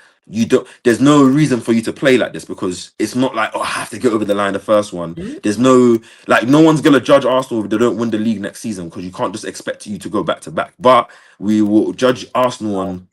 there's no reason for you to play like this, because it's not like, I have to get over the line the first one. There's no one's gonna judge Arsenal if they don't win the league next season, because you can't just expect you to go back to back. But we will judge Arsenal on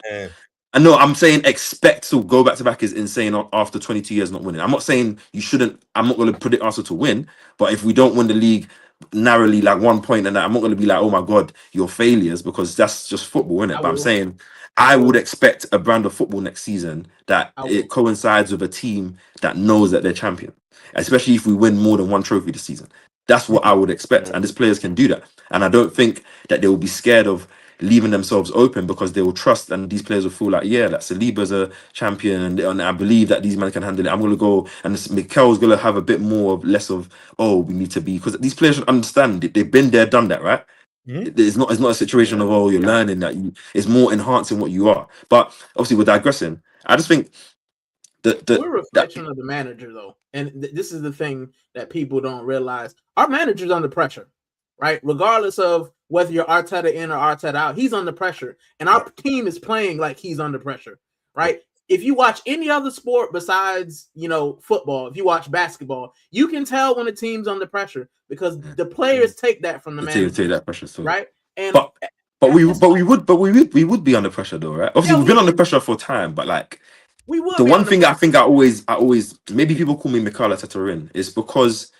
I know I'm saying expect to go back to back is insane after 22 years not winning. I'm not saying you shouldn't. I'm not going to predict Arsenal to win, but if we don't win the league narrowly, like 1 point, and that, I'm not going to be like, oh my god, you're failures, because that's just football, isn't it? But I'm saying I would expect a brand of football next season that it coincides with a team that knows that they're champion, especially if we win more than one trophy this season. That's what I would expect, and these players can do that. And I don't think that they will be scared of leaving themselves open, because they will trust, and these players will feel like, that Saliba's a champion, and I believe that these men can handle it. I'm going to go, and Mikel's going to have a bit more of less of, we need to be, because these players should understand it. They've been there, done that, right? It's not a situation of, you're learning that. It's more enhancing what you are. But obviously we're digressing. I just think we're a reflection of the manager, though, and this is the thing that people don't realize. Our manager's under pressure, right? Regardless of whether you're Arteta in or Arteta out, he's under pressure. And our team is playing like he's under pressure, right? If you watch any other sport besides, football, if you watch basketball, you can tell when a team's under pressure, because the players take that from the manager. Take that pressure, so. Right? And but we would be under pressure, though, right? Obviously, we've been under pressure for time, but like, we would. The one thing I think I always maybe people call me Mikel Arteta is because,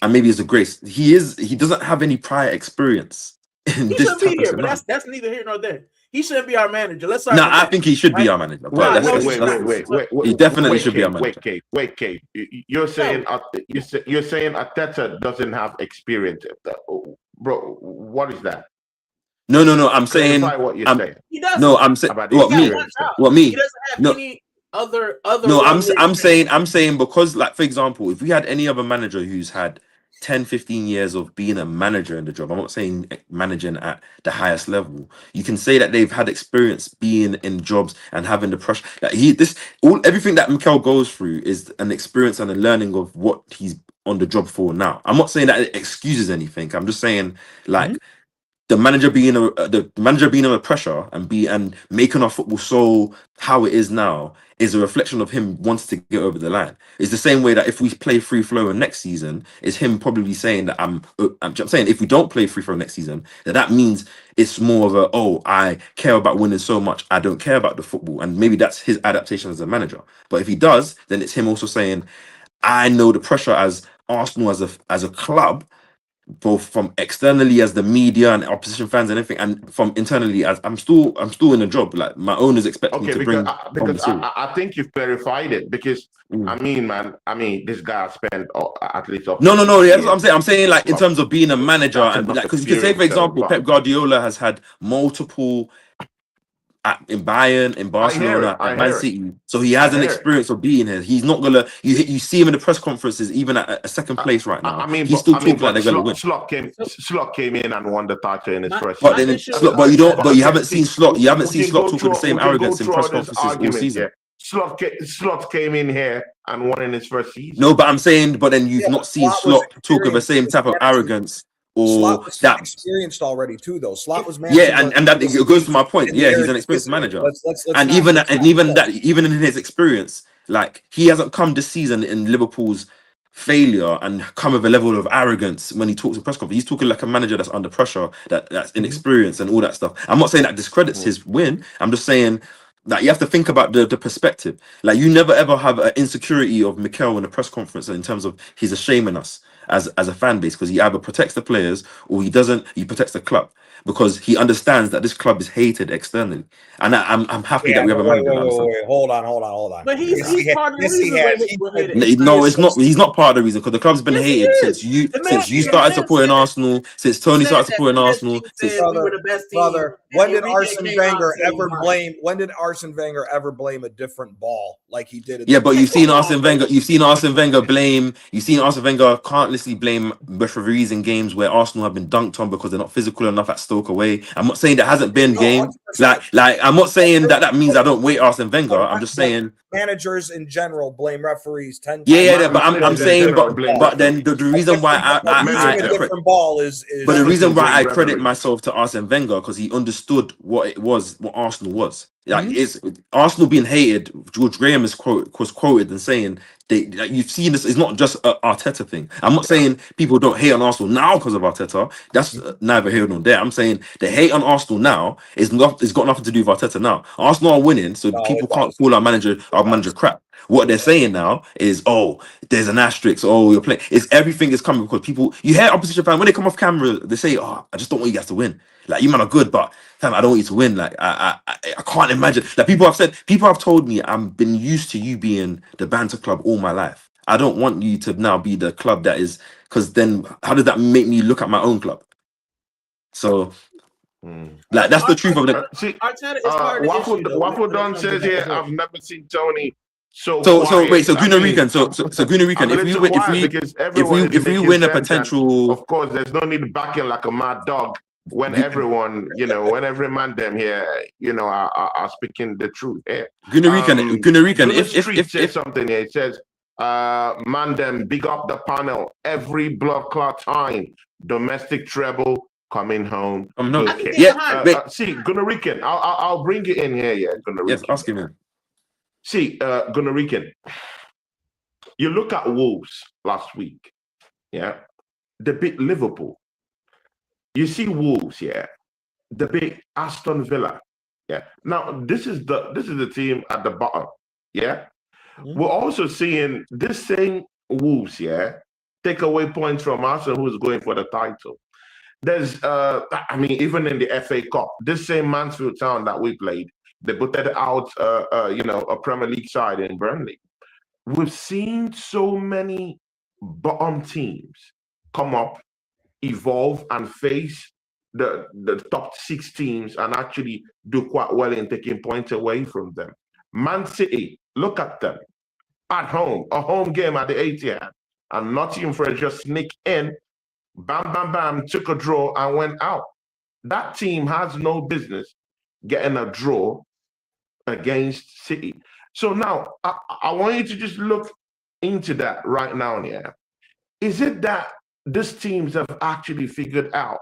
and maybe it's a grace, he doesn't have any prior experience in he this should be here, but that's neither here nor there. He shouldn't be our manager. Let's start. No, I think he should be our manager. Wait. He definitely should be our manager. Wait, Kate. You're saying Arteta doesn't have experience, bro? What is that? No. I'm saying what you're saying. He doesn't. No, I'm saying what me. He doesn't have any other. No, I'm saying because, like, for example, if we had any other manager who's had 10-15 years of being a manager in the job, I'm not saying managing at the highest level, you can say that they've had experience being in jobs and having the pressure. Like everything that Mikel goes through is an experience and a learning of what he's on the job for now. I'm not saying that it excuses anything. I'm just saying, like, the manager being under pressure and making our football so how it is now is a reflection of him wanting to get over the line. It's the same way that if we play free flow next season, is him probably saying that I'm saying if we don't play free flow next season, that means it's more of I care about winning so much, I don't care about the football. And maybe that's his adaptation as a manager. But if he does, then it's him also saying, I know the pressure as Arsenal as a club, both from externally as the media and opposition fans and everything, and from internally as I'm still in a job. Like, my owners expect me to bring. Because I think you've clarified it. Because I mean, this guy spent at least. No. Yeah, that's what I'm saying. I'm saying, like, in terms of being a manager, and like, because you can say, for example, Pep Guardiola has had multiple. In Bayern, in Barcelona, at Man City, so he has an experience of being here. He's not gonna. You see him in the press conferences, even at a second place right now. He's still talking like they're gonna win. Slot came in and won the title in his first. But you haven't seen Slot. You haven't seen Slot talking the same arrogance in press conferences all season. Slot came in here and won in his first season. No, but I'm saying, but then you've not seen Slot talk of the same type of arrogance. Or Slot was experienced already too, though. Slot was managing. Yeah, and that it goes to my point. Yeah, he's an experienced manager. Even in his experience, like, he hasn't come this season in Liverpool's failure and come with a level of arrogance when he talks in press conference. He's talking like a manager that's under pressure, that's inexperienced and all that stuff. I'm not saying that discredits his win. I'm just saying that you have to think about the perspective. Like, you never ever have an insecurity of Mikel in a press conference in terms of he's shaming us as a fan base, because he either protects the players or he doesn't. He protects the club. because he understands that this club is hated externally, and I'm happy that we have a manager that understands. Wait. Hold on. But he's part of the reason we're hated. No, it's not. He's not part of the reason, because the club's been hated since you started supporting Arsenal, since Tony started supporting Arsenal. Brother, when did Arsene Wenger ever blame a different ball like he did? Yeah, but you've seen Arsene Wenger. You've seen Arsene Wenger can't blame referees in games where Arsenal have been dunked on because they're not physical enough at Stoke away. I'm not saying there hasn't been games like I'm not saying that means I don't rate Arsene Wenger. I'm just saying managers in general blame referees 10 times. Yeah, but I'm saying, but then the reason why the reason why I credit myself to Arsene Wenger, because he understood what Arsenal was. Like, it's Arsenal being hated. George Graham was quoted and saying you've seen this. It's not just an Arteta thing. I'm not saying people don't hate on Arsenal now because of Arteta. That's neither here nor there. I'm saying the hate on Arsenal now it's got nothing to do with Arteta now. Arsenal are winning, so people can't call our manager crap. What they're saying now is, oh, there's an asterisk. Oh, you're playing. Everything is coming because people. You hear opposition fans when they come off camera, they say, "Oh, I just don't want you guys to win. Like, you man are good, but fam, I don't want you to win. Like, I can't imagine." Like, people have told me, I've been used to you being the banter club all my life. I don't want you to now be the club that is, because then how does that make me look at my own club? So. Like, that's the truth of it. Waffle Don says here, I've never seen Tony so wait, so Gunnar so Gunnar if we win a potential, of course, there's no need to back in like a mad dog when everyone, when every man them here, are speaking the truth. Gunnar if something here, it says, man them, big up the panel every blood clot time, domestic treble coming home. Okay. See, Gunnar I'll bring you in here, Gunnar. Yes, ask him. See, Gunnar, you look at Wolves last week, they beat Liverpool. You see Wolves, they beat Aston Villa, Now this is the team at the bottom, We're also seeing this same Wolves, take away points from Arsenal, who's going for the title. There's, even in the FA Cup, this same Mansfield Town that we played, they butted out, a Premier League side in Burnley. We've seen so many bottom teams come up, evolve, and face the top 6 teams and actually do quite well in taking points away from them. Man City, look at them. At home, a home game at the Etihad, and Nottingham Forest just sneak in, bam, bam, bam, took a draw and went out. That team has no business getting a draw against City. So now I want you to just look into that right now. Is it that these teams have actually figured out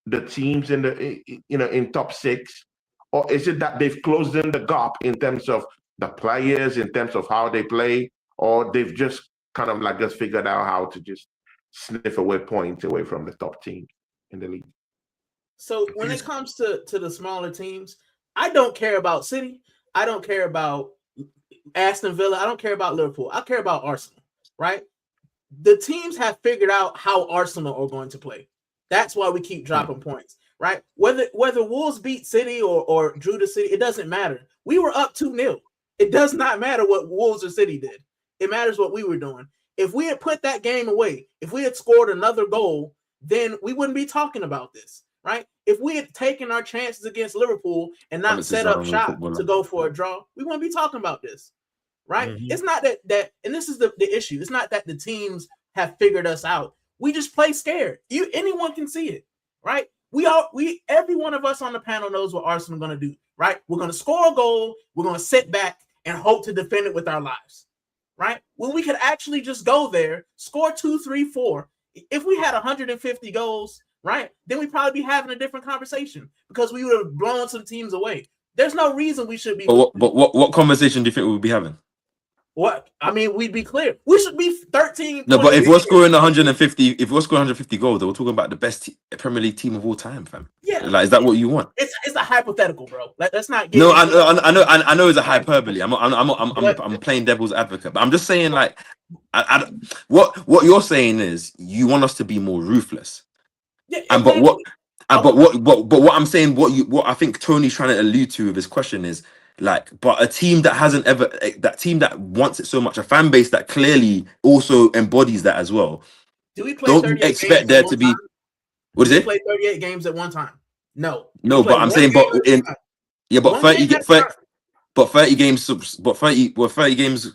the teams in the in top 6, or is it that they've closed in the gap in terms of the players, in terms of how they play, or they've just kind of like just figured out how to just sniff away points away from the top teams in the league? So when it comes to the smaller teams, I don't care about City. I don't care about Aston Villa. I don't care about Liverpool. I care about Arsenal, right? The teams have figured out how Arsenal are going to play. That's why we keep dropping points, right? Whether Wolves beat City or drew to City, it doesn't matter. We were up 2-0. It does not matter what Wolves or City did. It matters what we were doing. If we had put that game away, if we had scored another goal, then we wouldn't be talking about this. Right? If we had taken our chances against Liverpool and not set up shop to go for a draw, we wouldn't be talking about this. Right? It's not that, and this is the issue. It's not that the teams have figured us out. We just play scared. Anyone can see it. Right? Every one of us on the panel knows what Arsenal are going to do. Right? We're going to score a goal. We're going to sit back and hope to defend it with our lives. Right? When we could actually just go there, score 2, 3, 4. If we had 150 goals, right, then we'd probably be having a different conversation because we would have blown some teams away. There's no reason we should be. But what conversation do you think we would be having? What? I mean, we'd be clear. We should be 13. No, but if we're scoring 150 goals, we're talking about the best Premier League team of all time, fam. Yeah. Like, is that what you want? It's a hypothetical, bro. Like, let's not get. No, I know it's a hyperbole. I'm playing devil's advocate, but I'm just saying, like, what you're saying is you want us to be more ruthless. Yeah, but But what I'm saying, what I think Tony's trying to allude to with his question is like, but a team that hasn't ever, that team that wants it so much, a fan base that clearly also embodies that as well. Do we play Don't 38 expect games there at to one be. time? What is Do we it? play 38 games at one time? No. No, but I'm saying, but in yeah, but 30 games, but 30 games, but 30 games.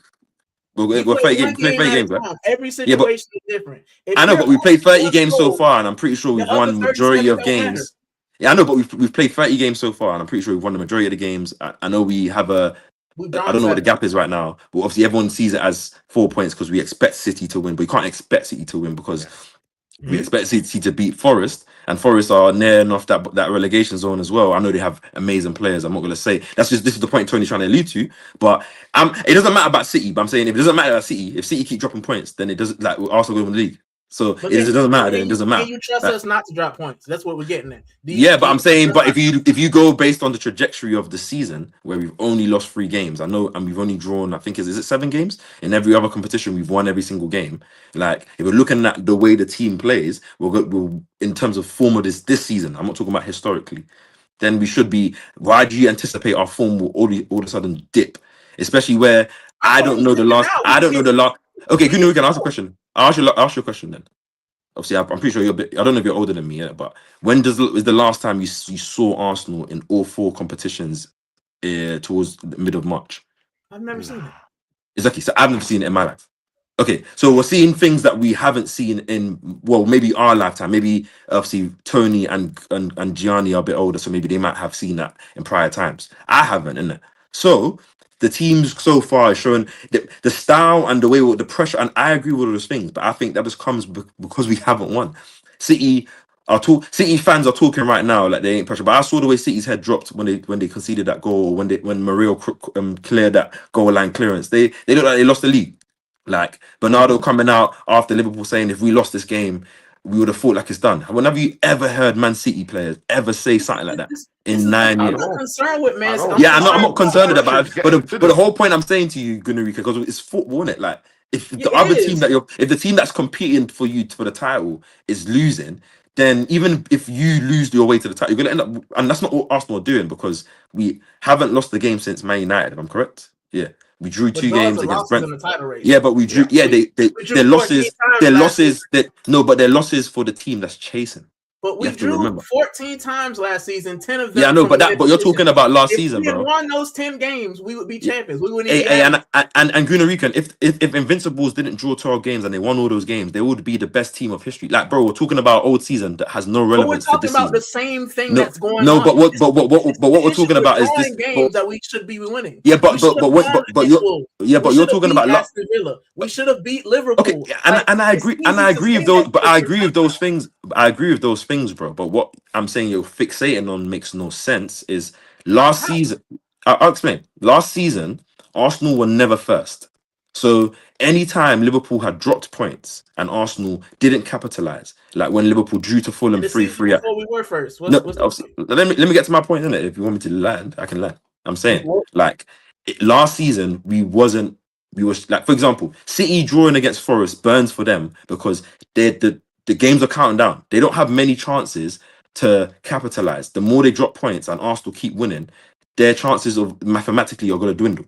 We're 30 games, play 30 games, right? Every situation is different. I know, but we played 30 games so far, and I'm pretty sure we've won majority of games. Yeah, I know, but we've played 30 games so far, and I'm pretty sure we've won the majority of the games. I know we have I don't know what the gap is right now, but obviously everyone sees it as 4 points because we expect City to win, but we can't expect City to win because we expect City to beat Forest, and Forest are near enough that relegation zone as well. I know they have amazing players. I'm not going to say this is the point Tony's trying to allude to, but it doesn't matter about City. But I'm saying if it doesn't matter about City, if City keep dropping points, then it doesn't like Arsenal go in the league. So it doesn't matter. Then it doesn't matter. Can you trust us not to drop points? That's what we're getting at. Yeah, but I'm saying, but if you go based on the trajectory of the season, where we've only lost 3 games, I know, and we've only drawn, I think is it 7 games in every other competition. We've won every single game. Like if we're looking at the way the team plays, we'll in terms of form of this season. I'm not talking about historically. Then we should be. Why do you anticipate our form will all of a sudden dip? Especially where I don't know the last. I don't know the last. Okay, we can ask a question. I'll ask you a question then. Obviously, I'm pretty sure you're a bit. I don't know if you're older than me yet, but when is the last time you saw Arsenal in all 4 competitions towards the mid of March? I've never seen it. Exactly. So I've never seen it in my life. Okay, so we're seeing things that we haven't seen in maybe our lifetime. Maybe obviously Tony and Gianni are a bit older, so maybe they might have seen that in prior times. I haven't, innit? So the teams so far are showing the style and the way with the pressure, and I agree with all those things, but I think that just comes because we haven't won. City fans are talking right now like they ain't pressure, but I saw the way City's head dropped when they conceded that goal, when Mario cleared that goal line clearance. They look like they lost the league. Like Bernardo coming out after Liverpool saying if we lost this game, we would have fought like it's done. When have you ever heard Man City players ever say something like that in 9 years? I'm not concerned with Man City. Yeah, I'm not concerned with that, but the whole point I'm saying to you, Gunnar, because it's football, isn't it? Like if the other team if the team that's competing for the title is losing, then even if you lose your way to the title, you're gonna end up, and that's not what Arsenal are doing because we haven't lost the game since Man United, if I'm correct. Yeah. We drew 2 games against Brentford. Yeah, but we drew. Yeah, their losses. Their losses. Their losses for the team that's chasing. But we drew 14 times last season. 10 of them. Yeah, I know, but you're talking about last season, bro. If we had won those 10 games, we would be champions. We wouldn't even. And Gunnar, if Invincibles didn't draw 12 games and they won all those games, they would be the best team of history. Like, bro, we're talking about old season that has no relevance to this season. We're talking about the same thing that's going on. No, but what we're talking about is this games that we should be winning. Yeah, but you're talking about Villa. We should have beat Liverpool. Okay, and I agree with those, but I agree with those things. I agree with those things, bro. But what I'm saying you're fixating on makes no sense. Is last season, I'll explain. Last season, Arsenal were never first. So anytime Liverpool had dropped points and Arsenal didn't capitalize, like when Liverpool drew to Fulham 3-3. Before we were first. Let me get to my point, innit? If you want me to land, I can land. I'm saying, like, last season we were like, for example, City drawing against Forest burns for them because the games are counting down. They don't have many chances to capitalize. The more they drop points and Arsenal keep winning, their chances of mathematically are going to dwindle.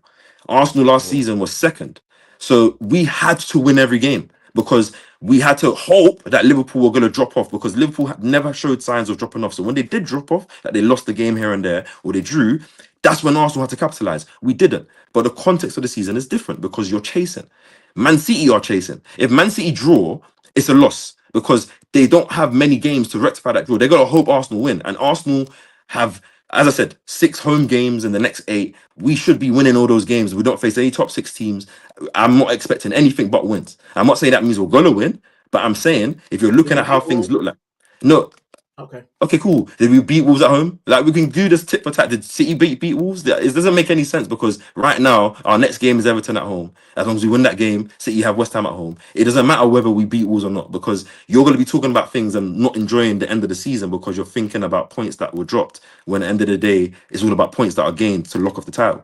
Arsenal last season was second. So we had to win every game because we had to hope that Liverpool were going to drop off because Liverpool had never showed signs of dropping off. So when they did drop off, that they lost the game here and there or they drew, that's when Arsenal had to capitalize. We didn't. But the context of the season is different because you're chasing. Man City are chasing. If Man City draw, it's a loss because they don't have many games to rectify that draw. They got to hope Arsenal win. And Arsenal have, as I said, 6 home games in the next 8. We should be winning all those games. We don't face any top 6 teams. I'm not expecting anything but wins. I'm not saying that means we're going to win, but I'm saying if you're looking at how things look like. No. Okay, cool. Did we beat Wolves at home? Like, we can do this tit for tat. Did City beat Wolves? It doesn't make any sense because right now our next game is Everton at home. As long as we win that game, City have West Ham at home. It doesn't matter whether we beat Wolves or not because you're going to be talking about things and not enjoying the end of the season because you're thinking about points that were dropped. When at the end of the day, it's all about points that are gained to lock off the title.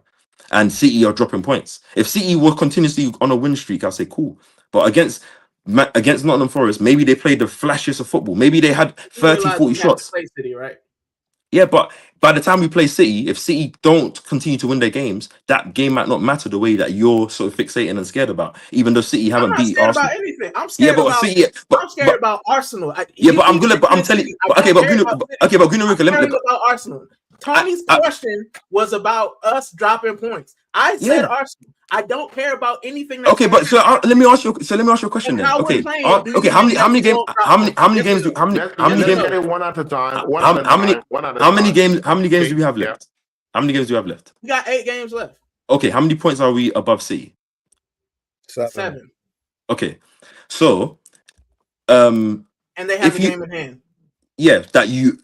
And City are dropping points. If City were continuously on a win streak, I'll say cool. But against against Nottingham Forest, maybe they played the flashiest of football. Maybe they had 30, 40 shots. Play City, right? Yeah, but by the time we play City, if City don't continue to win their games, that game might not matter the way that you're sort of fixating and scared about. Even though City haven't beat Arsenal. About anything. I'm scared about City. I'm scared about Arsenal. I'm telling you. But Gunnar, let me about Arsenal. Tony's question was about us dropping points. I said Arsenal. I don't care about anything. Let me ask you a question then. Okay, how many games? How many games? One at a time. How many games do we have left? How many games do we have left? We got 8 games left. Okay, how many points are we above City? 7. Okay, so and they have a game in hand. Yeah, that you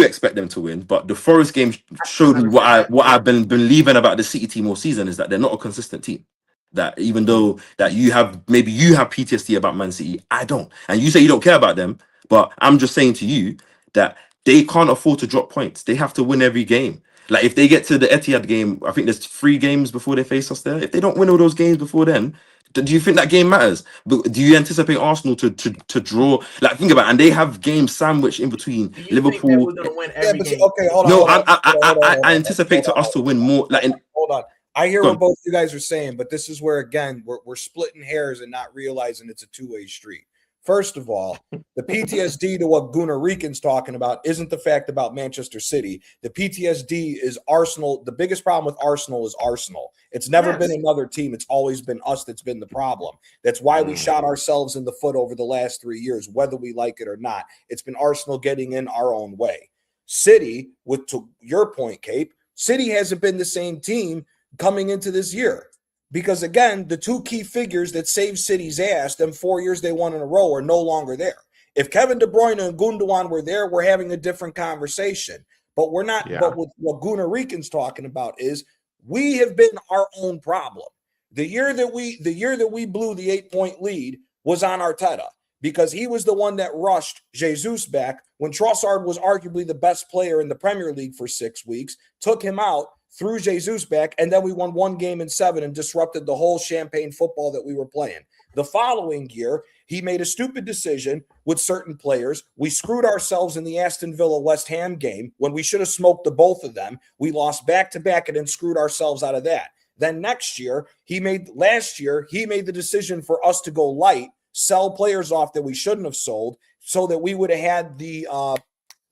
expect them to win, but the Forest game showed me what I've been believing about the City team all season is that they're not a consistent team. That even though that you have PTSD about Man City, I don't, and you say you don't care about them, but I'm just saying to you that they can't afford to drop points. They have to win every game. Like if they get to the Etihad game, I think there's 3 games before they face us there. If they don't win all those games before then, do you think that game matters? But do you anticipate Arsenal to draw? Like think about it, and they have games sandwiched in between Liverpool. Okay, hold on. No, I anticipate us to win more. Hold on. I hear what both you guys are saying, but this is where again we're splitting hairs and not realizing it's a two-way street. First of all, the PTSD to what Gunnar Riken's talking about isn't the fact about Manchester City. The PTSD is Arsenal. The biggest problem with Arsenal is Arsenal. It's never been another team. It's always been us that's been the problem. That's why we shot ourselves in the foot over the last 3 years, whether we like it or not. It's been Arsenal getting in our own way. City, to your point, Cape, City hasn't been the same team coming into this year. Because, again, the 2 key figures that saved City's ass, them 4 years they won in a row, are no longer there. If Kevin De Bruyne and Gundogan were there, we're having a different conversation. But we're not. Yeah. But what Gunnar Riken's talking about is we have been our own problem. The year that we blew the 8-point lead was on Arteta because he was the one that rushed Jesus back when Trossard was arguably the best player in the Premier League for 6 weeks, took him out, threw Jesus back, and then we won 1 game in 7 and disrupted the whole champagne football that we were playing. The following year, he made a stupid decision with certain players. We screwed ourselves in the Aston Villa-West Ham game when we should have smoked the both of them. We lost back-to-back and then screwed ourselves out of that. Then last year, he made the decision for us to go light, sell players off that we shouldn't have sold so that we would have had the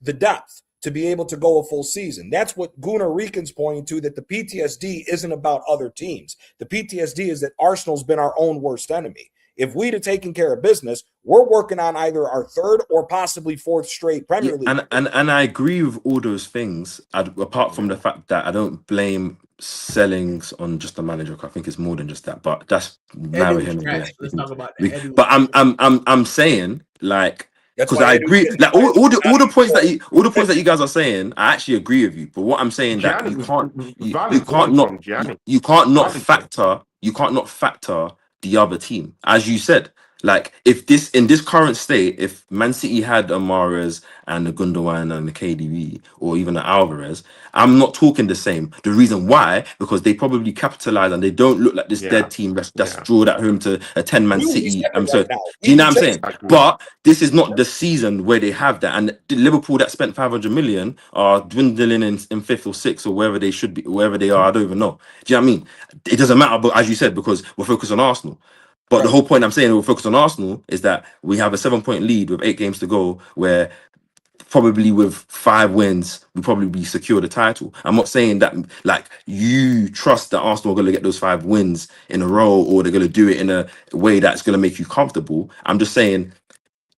depth to be able to go a full season. That's what Gunnar Riken's pointing to, that the PTSD isn't about other teams. The PTSD is that Arsenal's been our own worst enemy. If we'd have taken care of business, we're working on either our 3rd or possibly 4th straight Premier League. And I agree with all those things, apart from the fact that I don't blame sellings on just the manager. I think it's more than just that, but that's now him. Let's talk about that. But I'm saying, like, because I agree, like all the points that you guys are saying, I actually agree with you. But what I'm saying that you can't not factor the other team, as you said. Like if in this current state, if Man City had a Mahrez and a Gundogan and a KDB or even an Alvarez, I'm not talking the same. The reason why, because they probably capitalize and they don't look like this dead team that's drawn at home to a 10-man City. So do you know what I'm saying? But this is not the season where they have that. And Liverpool that spent 500 million are dwindling in 5th or 6th or wherever they should be, wherever they are. I don't even know. Do you know what I mean? It doesn't matter, but as you said, because we're focused on Arsenal. But the whole point I'm saying we're focused on Arsenal is that we have a 7-point lead with 8 games to go, where probably with 5 wins, we probably secure the title. I'm not saying that like you trust that Arsenal are going to get those 5 wins in a row or they're going to do it in a way that's going to make you comfortable. I'm just saying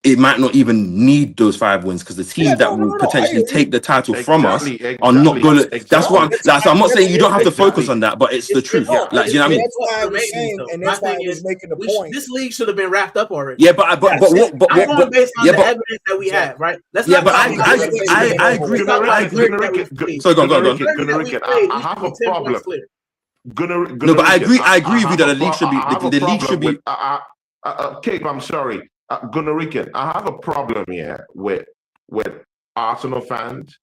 it might not even need those 5 wins because the team that will potentially take the title from us are not going to. That's what I'm not saying you don't have to focus on that, but it's the truth. Like, you know what I mean? That's why I was saying, and that's why I was making the point. This league should have been wrapped up already. Yeah, but based on the evidence that we have, right? I agree. So go on. I have a problem. No, but I agree with you that the league should be. Cape, I'm sorry. Gunnar Riken, I have a problem here with Arsenal fans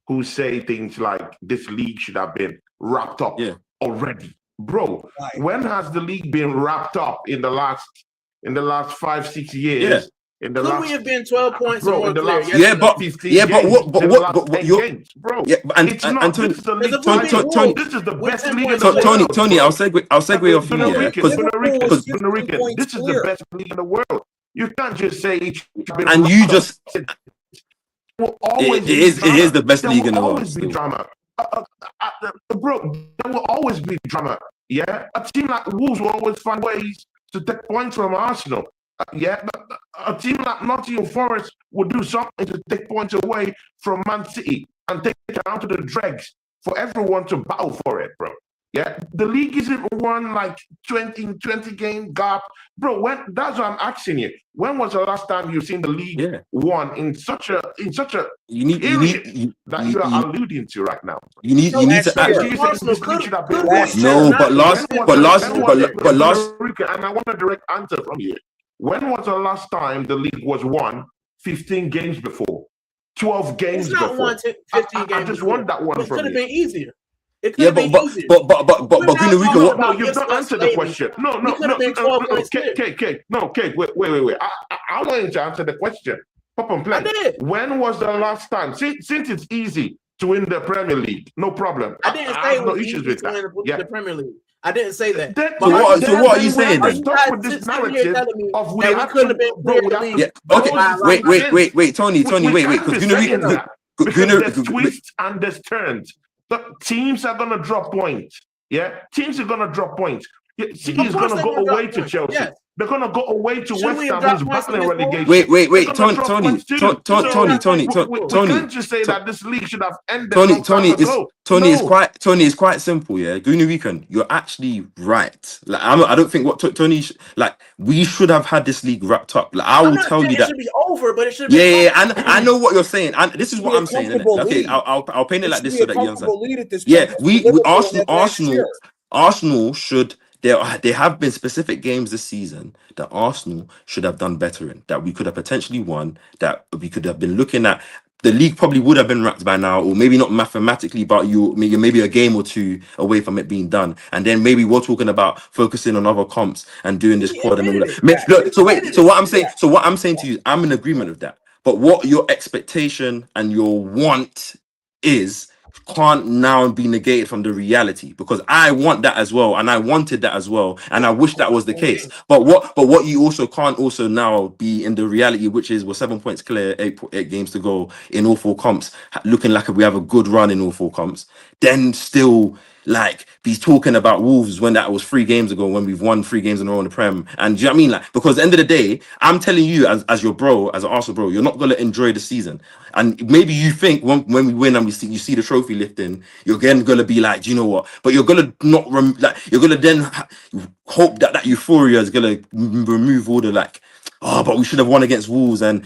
who say things like this league should have been wrapped up already. Bro, when has the league been wrapped up in the last in the last 5-6 years. In the Could last, we have been 12 points bro, or more in the clear? last Yes, Yeah, or no? but 15 yeah, but games, what, in but the what, last but 10 you're, games, bro. yeah, It's not. Tony, This is the Because league if we beat title. Tony, Wolves This is the with best 10 league in points the clear. world, Tony, bro. I'll segue off you, yeah, Gunnar because Liverpool was 15 Rican, points this is the clear. best league in the world. You can't just say each. and you just will always it is drama. the best There league will in the world. always be Still. drama. Bro, there will always be drama. Yeah, a team like Wolves will always find ways to take points from Arsenal. Yeah, a team like Nottingham Forest will do something to take points away from Man City and take it down to the dregs for everyone to battle for it, bro. Yeah, the league isn't one like 20 game gap, bro. That's what I'm asking you. When was the last time you've seen the league won in such a You are alluding to right now? You need to last act. year. Arsenal could last win. No, but last, and I want a direct answer from you. When was the last time the league was won 15 games before? 12 games It's not before? 15 games. I just want that one It from could have you. been easier. It could Yeah, have been easier. but Green Rico, talking what? about You've not answered the question. No, wait. I want you to answer the question. Pop and play. I did. When was the last time? Since it's easy to win the Premier League, no problem. I didn't say have it no was issues easy with to that. win the Premier League. I didn't say that. So what are you saying then? Stop with this narrative of we have to, bro. Yeah. Okay. Wait. Tony. Wait. Because there's twists and there's turns. The teams are gonna drop points. Yeah, teams are gonna drop points. City is gonna go away to Chelsea. Yes. They're gonna go away to West Ham, who's battling relegation. Wait. Tony. We can't just say that this league should have ended. Tony is quite simple. Yeah, Green Weekend, you're actually right. Like I don't think what Tony we should have had this league wrapped up. Like I will tell you that it should be over, but it should be over. I know what you're saying, and this is what I'm saying. Okay, I'll paint it like this so that you understand. Yeah, we Arsenal should. There have been specific games this season that Arsenal should have done better in, that we could have potentially won, that we could have been looking at. The league probably would have been wrapped by now, or maybe not mathematically, but you're maybe a game or two away from it being done. And then maybe we're talking about focusing on other comps and doing this quad and all that. Look, so what I'm saying to you, I'm in agreement with that. But what your expectation and your want is can't now be negated from the reality, because I want that as well, and I wanted that as well, and I wish that was the case. But what you also can't also now be in the reality, which is we're 7 points clear, 8 games to go in all 4 comps, looking like we have a good run in all 4 comps, then still like be talking about Wolves when that was 3 games ago, when we've won 3 games in a row in the Prem. And do you know what I mean? Like, because at the end of the day, I'm telling you as your bro, as an Arsenal bro, you're not gonna enjoy the season. And maybe you think when we win and you see the trophy lifting, you're again gonna be like, do you know what? But you're gonna not you're gonna then hope that euphoria is gonna remove all the but we should have won against Wolves, and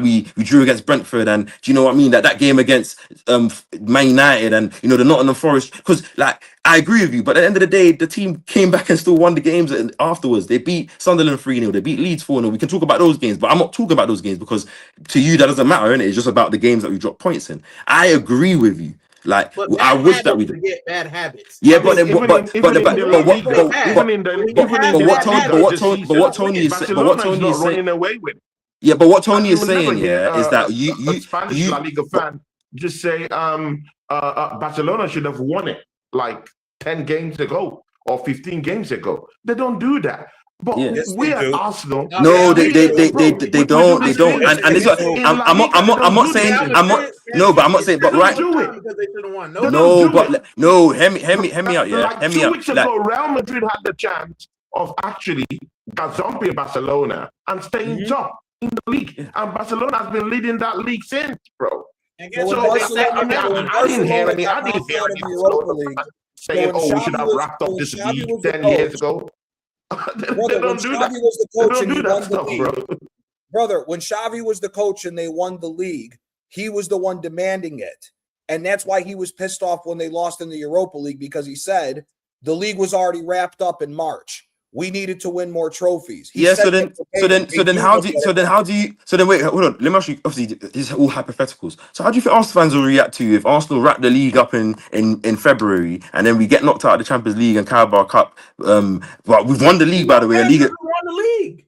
we drew against Brentford, and do you know what I mean? That game against Man United, and the Nottingham Forest, because I agree with you, but at the end of the day, the team came back and still won the games afterwards. They beat Sunderland 3-0, they beat Leeds 4-0. We can talk about those games, but I'm not talking about those games because to you that doesn't matter, innit? It's just about the games that we drop points in. I agree with you. I wish that we did. Bad habits. Yeah, but what Tony is saying away with. Yeah, but what Tony is saying here is that a Spanish La Liga fan just say Barcelona should have won it like 10 games ago or 15 games ago. They don't do that. But we at Arsenal. No, they don't. And this I'm not saying. But right. No. Hear me out. Yeah. Like 2 weeks ago, Real Madrid had the chance of actually gazumping Barcelona and staying top in the league, and Barcelona has been leading that league since, bro. I didn't hear any saying, we should have wrapped up this league 10 years ago. Brother, when Xavi was the coach and he won the league, brother, when Xavi was the coach and they won the league, he was the one demanding it. And that's why he was pissed off when they lost in the Europa League, because he said the league was already wrapped up in March. We needed to win more trophies. Wait, hold on. Let me ask you, obviously, these are all hypotheticals. So how do you think Arsenal fans will react to if Arsenal wrap the league up in February and then we get knocked out of the Champions League and Carabao Cup? But we've won the league, by the way. We won the league.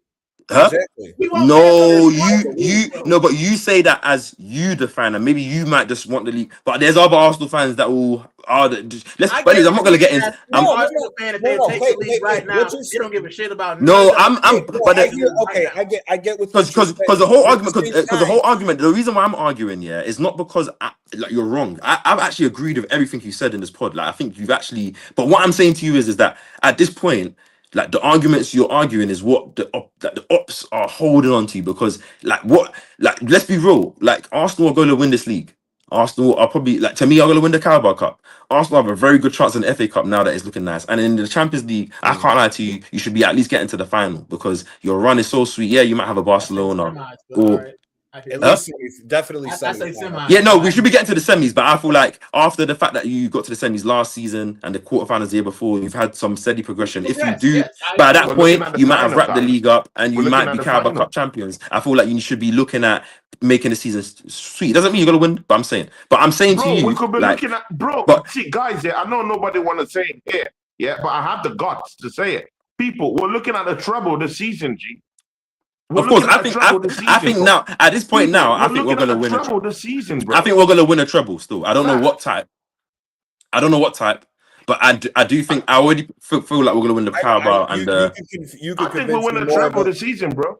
Huh? Exactly. We won't No, cancel this you bro. no, but you say that as you the fan, and maybe you might just want the league. But there's other Arsenal fans that will let's. I But anyways, I'm not gonna get guarantee into. that I'm no, No, Arsenal fan, if they take Hey, the league right now, what you're they don't give a shit about no, none of I'm them. no, but I the, hear. Okay, I get what because you're the saying. whole But at argument the same because the time- whole argument the reason why I'm arguing is not because like you're wrong. I've actually agreed with everything you said in this pod. Like I think you've actually. But what I'm saying to you is that at this point, like the arguments you're arguing is what the ops are holding on to, because like let's be real, like Arsenal are going to win this league. Arsenal are probably, like, to me, are going to win the Carabao Cup. Arsenal have a very good chance in the FA Cup now that it's looking nice. And in the Champions League, I can't lie to you, you should be at least getting to the final because your run is so sweet. Yeah, you might have a Barcelona or At least definitely I say semi. semi. yeah, no, we should be getting to the semis, but I feel like after the fact that you got to the semis last season and the quarterfinals the year before, you've had some steady progression. If you do, but at that We're point, looking at the you might have final, wrapped the guys. league up and We're you looking might at be the Carabao final. Cup champions. I feel like you should be looking at making the season sweet. It doesn't mean you're gonna win, but I'm saying to you, we could be like, looking at see, guys, I know nobody want to say it here, yeah, but I have the guts to say it. People, we're looking at the treble this season, G. of course, I think now at this point now, I think we're gonna win a treble this season, bro. I think we're gonna win a treble still. I don't know what type. But I do think I already feel like we're gonna win the Carabao and you I think we'll win a treble this season, bro.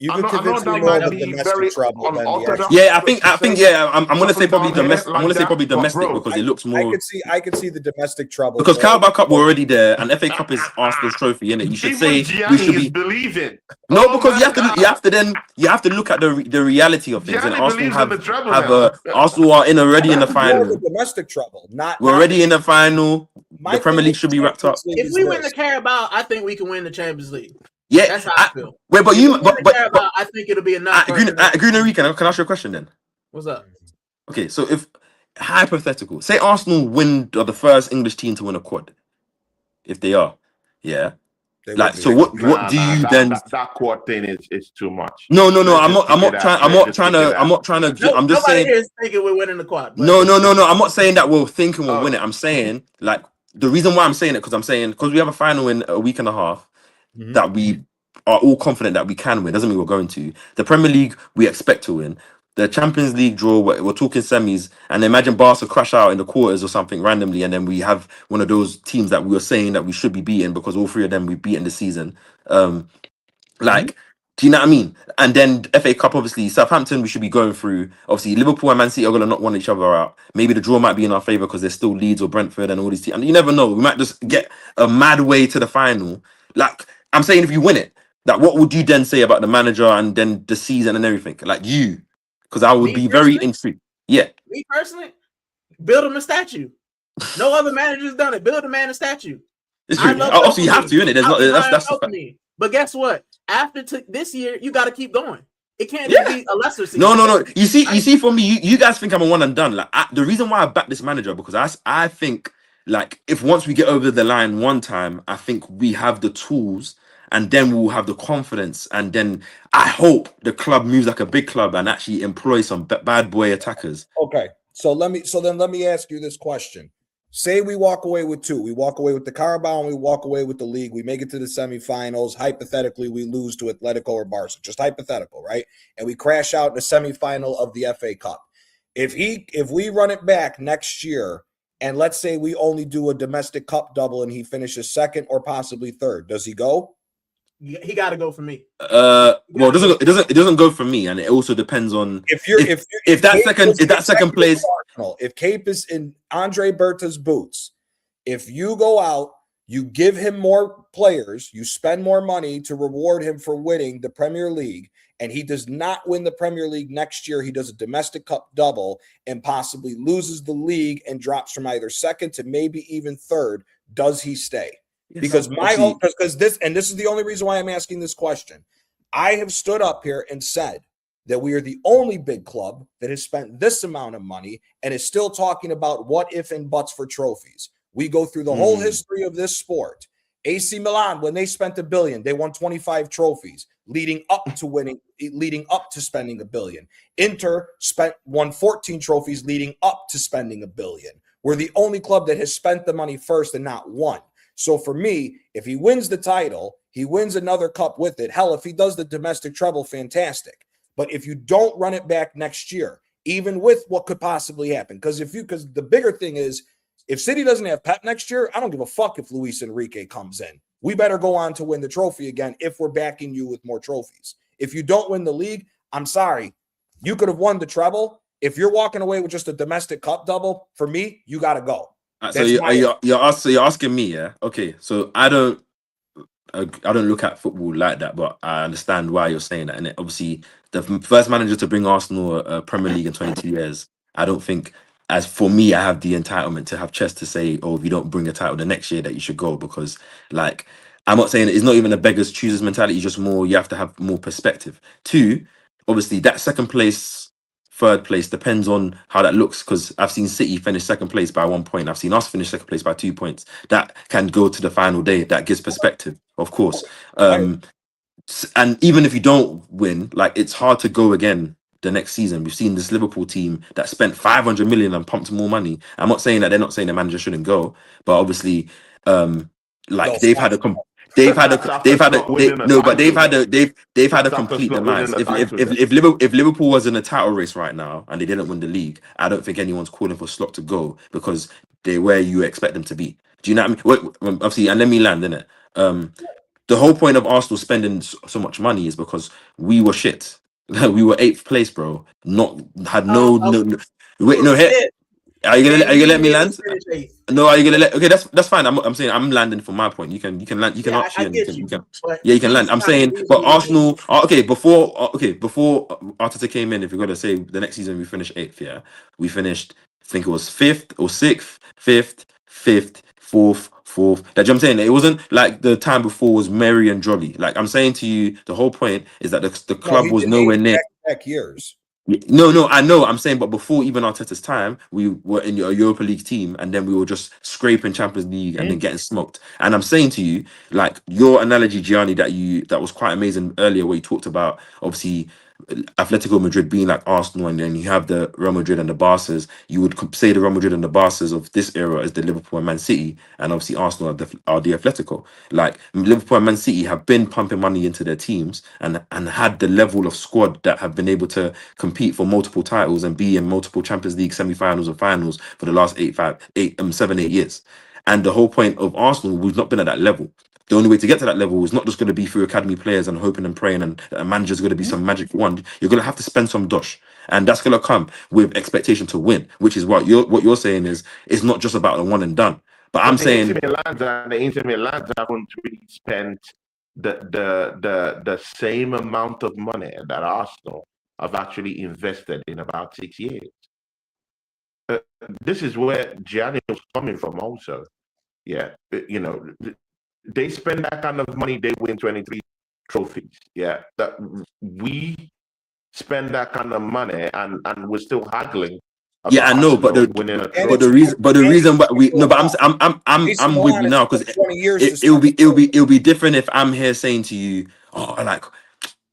You I could know convince me that more might of a be very domestic trouble than the unorthodox. actual. yeah, I think yeah, I'm gonna say probably domestic. I'm gonna say probably But, domestic bro, because it looks more. I could see the domestic trouble Because more. Carabao Cup we're already there, and FA Cup is Arsenal's trophy, innit? You should say Gianni we should be. is believing. No, Oh because my you have to look at the reality of things. And Gianni Arsenal believes in the treble have now. Arsenal are already in the More of a final. domestic trouble, not. We're already in the final. My The Premier thing League with should be wrapped up. Champions League If is we win the this. Carabao, I think we can win the Champions League. Yeah, That's how I feel. wait, but If you, we win but, the but, Carabao, I think it'll be enough. agree, Enrique, can I ask you a question then? What's up? Okay, so if hypothetical, say Arsenal are the first English team to win a quad, if they are, yeah. They Like, would be. so what do you then? That quad thing is too much. No. Let's I'm just not kick it trying. out. I'm Let's not just trying kick to. it I'm out. not trying to. I'm just Nobody saying. here is thinking we're winning the quad. But No. I'm not saying that we're thinking we'll win it. I'm saying, like, the reason why I'm saying it because we have a final in a week and a half Mhm. that we are all confident that we can win. Doesn't mean we're going to. The Premier League we expect to win. The Champions League draw, we're talking semis, and imagine Barca crash out in the quarters or something randomly, and then we have one of those teams that we were saying that we should be beating because all three of them we've beaten this season. Like, do you know what I mean? And then FA Cup, obviously, Southampton we should be going through. Obviously, Liverpool and Man City are going to not want each other out. Maybe the draw might be in our favour because there's still Leeds or Brentford and all these teams. And you never know. We might just get a mad way to the final. Like, I'm saying if you win it, like, what would you then say about the manager and then the season and everything? Like, you. Because I would Me be very personally? intrigued. Yeah. me personally, build him a statue. No other manager's done it. Build a man a statue. It's I true. love Obviously, you have to, dopamine. innit? There's I'll not. be That's buying the fact. dopamine. But guess what? After this year, you got to keep going. It can't Yeah. just be a lesser season. No. You see, for me, you guys think I'm a one and done. Like, the reason why I back this manager because I think, like, if once we get over the line one time, I think we have the tools, and then we'll have the confidence, and then I hope the club moves like a big club and actually employs some bad boy attackers. Okay, so let me ask you this question. Say we walk away with two. We walk away with the Carabao and we walk away with the league. We make it to the semifinals. Hypothetically, we lose to Atletico or Barca. Just hypothetical, right? And we crash out in the semifinal of the FA Cup. If we run it back next year, and let's say we only do a domestic cup double and he finishes second or possibly third, does he go? He got to go for me. Well, it doesn't go for me, and it also depends on if that second place. Arsenal, if Cape is in Andre Berta's boots, if you go out, you give him more players, you spend more money to reward him for winning the Premier League, and he does not win the Premier League next year, he does a domestic cup double and possibly loses the league and drops from either second to maybe even third, does he stay? Because this is the only reason why I'm asking this question. I have stood up here and said that we are the only big club that has spent this amount of money and is still talking about what if and buts for trophies. We go through the whole history of this sport. AC Milan, when they spent $1 billion, they won 25 trophies leading up to spending $1 billion. Inter won 14 trophies leading up to spending $1 billion. We're the only club that has spent the money first and not won. So for me, if he wins the title, He wins another cup with it. Hell, if he does the domestic treble, fantastic. But if you don't run it back next year, even with what could possibly happen, because the bigger thing is, if City doesn't have Pep next year, I don't give a fuck if Luis Enrique comes in. We better go on to win the trophy again if we're backing you with more trophies. If you don't win the league, I'm sorry. You could have won the treble. If you're walking away with just a domestic cup double, for me, you got to go. So you're asking me, yeah? Okay, so I don't look at football like that, but I understand why you're saying that. And obviously, the first manager to bring Arsenal a Premier League in 22 years, I don't think, as for me, I have the entitlement to have chest to say, oh, if you don't bring a title the next year, that you should go. Because, like, I'm not saying it's not even a beggars choosers mentality. It's just more, you have to have more perspective. Two, obviously, that second place, third place depends on how that looks. Because I've seen City finish second place by 1 point. I've seen us finish second place by 2 points. That can go to the final day. That gives perspective, of course. And even if you don't win, like, it's hard to go again the next season. We've seen this Liverpool team that spent 500 million and pumped more money. I'm not saying that they're not saying the manager shouldn't go, but obviously, like, they've had a complete demise. If Liverpool was in a title race right now and they didn't win the league, I don't think anyone's calling for Slot to go, because they're where you expect them to be. Do you know what I mean? Obviously, and let me land in it. The whole point of Arsenal spending so much money is because we were shit. We were 8th place, bro. Wait, no, here. Are you gonna let me land? No, are you gonna let? Okay, that's fine. I'm saying I'm landing from my point. You can land. You can you can land. I'm saying, but Arsenal. Before Arteta came in, if you're gonna say the next season we finished 8th, yeah, we finished. I think it was 5th or 6th, 5th, 4th. That's what I'm saying. It wasn't like the time before was merry and jolly. Like, I'm saying to you, the whole point is that the club was nowhere near. Back years. No, I know. I'm saying, but before even Arteta's time, we were in a Europa League team, and then we were just scraping Champions League and then getting smoked. And I'm saying to you, like, your analogy, Gianni, that was quite amazing earlier, where you talked about, obviously, Atletico Madrid being like Arsenal, and then you have the Real Madrid and the Barças. You would say the Real Madrid and the Barças of this era is the Liverpool and Man City, and obviously Arsenal are the Atletico. Like, Liverpool and Man City have been pumping money into their teams and had the level of squad that have been able to compete for multiple titles and be in multiple Champions League semi-finals and finals for the last 7, 8 years. And the whole point of Arsenal, we've not been at that level. The only way to get to that level is not just going to be through academy players and hoping and praying and a manager's going to be some magic wand. You're going to have to spend some dosh, and that's going to come with expectation to win, which is what you're saying is it's not just about the one and done. But I'm saying the Inter Milan haven't really spent the same amount of money that Arsenal have actually invested in about 6 years. This is where Gianni was coming from also. Yeah, they spend that kind of money, they win 23 trophies. Yeah, that we spend that kind of money and we're still haggling. Yeah, I know, but the reason why we no, but I'm with you now, because it'll be different if I'm here saying to you, oh, like,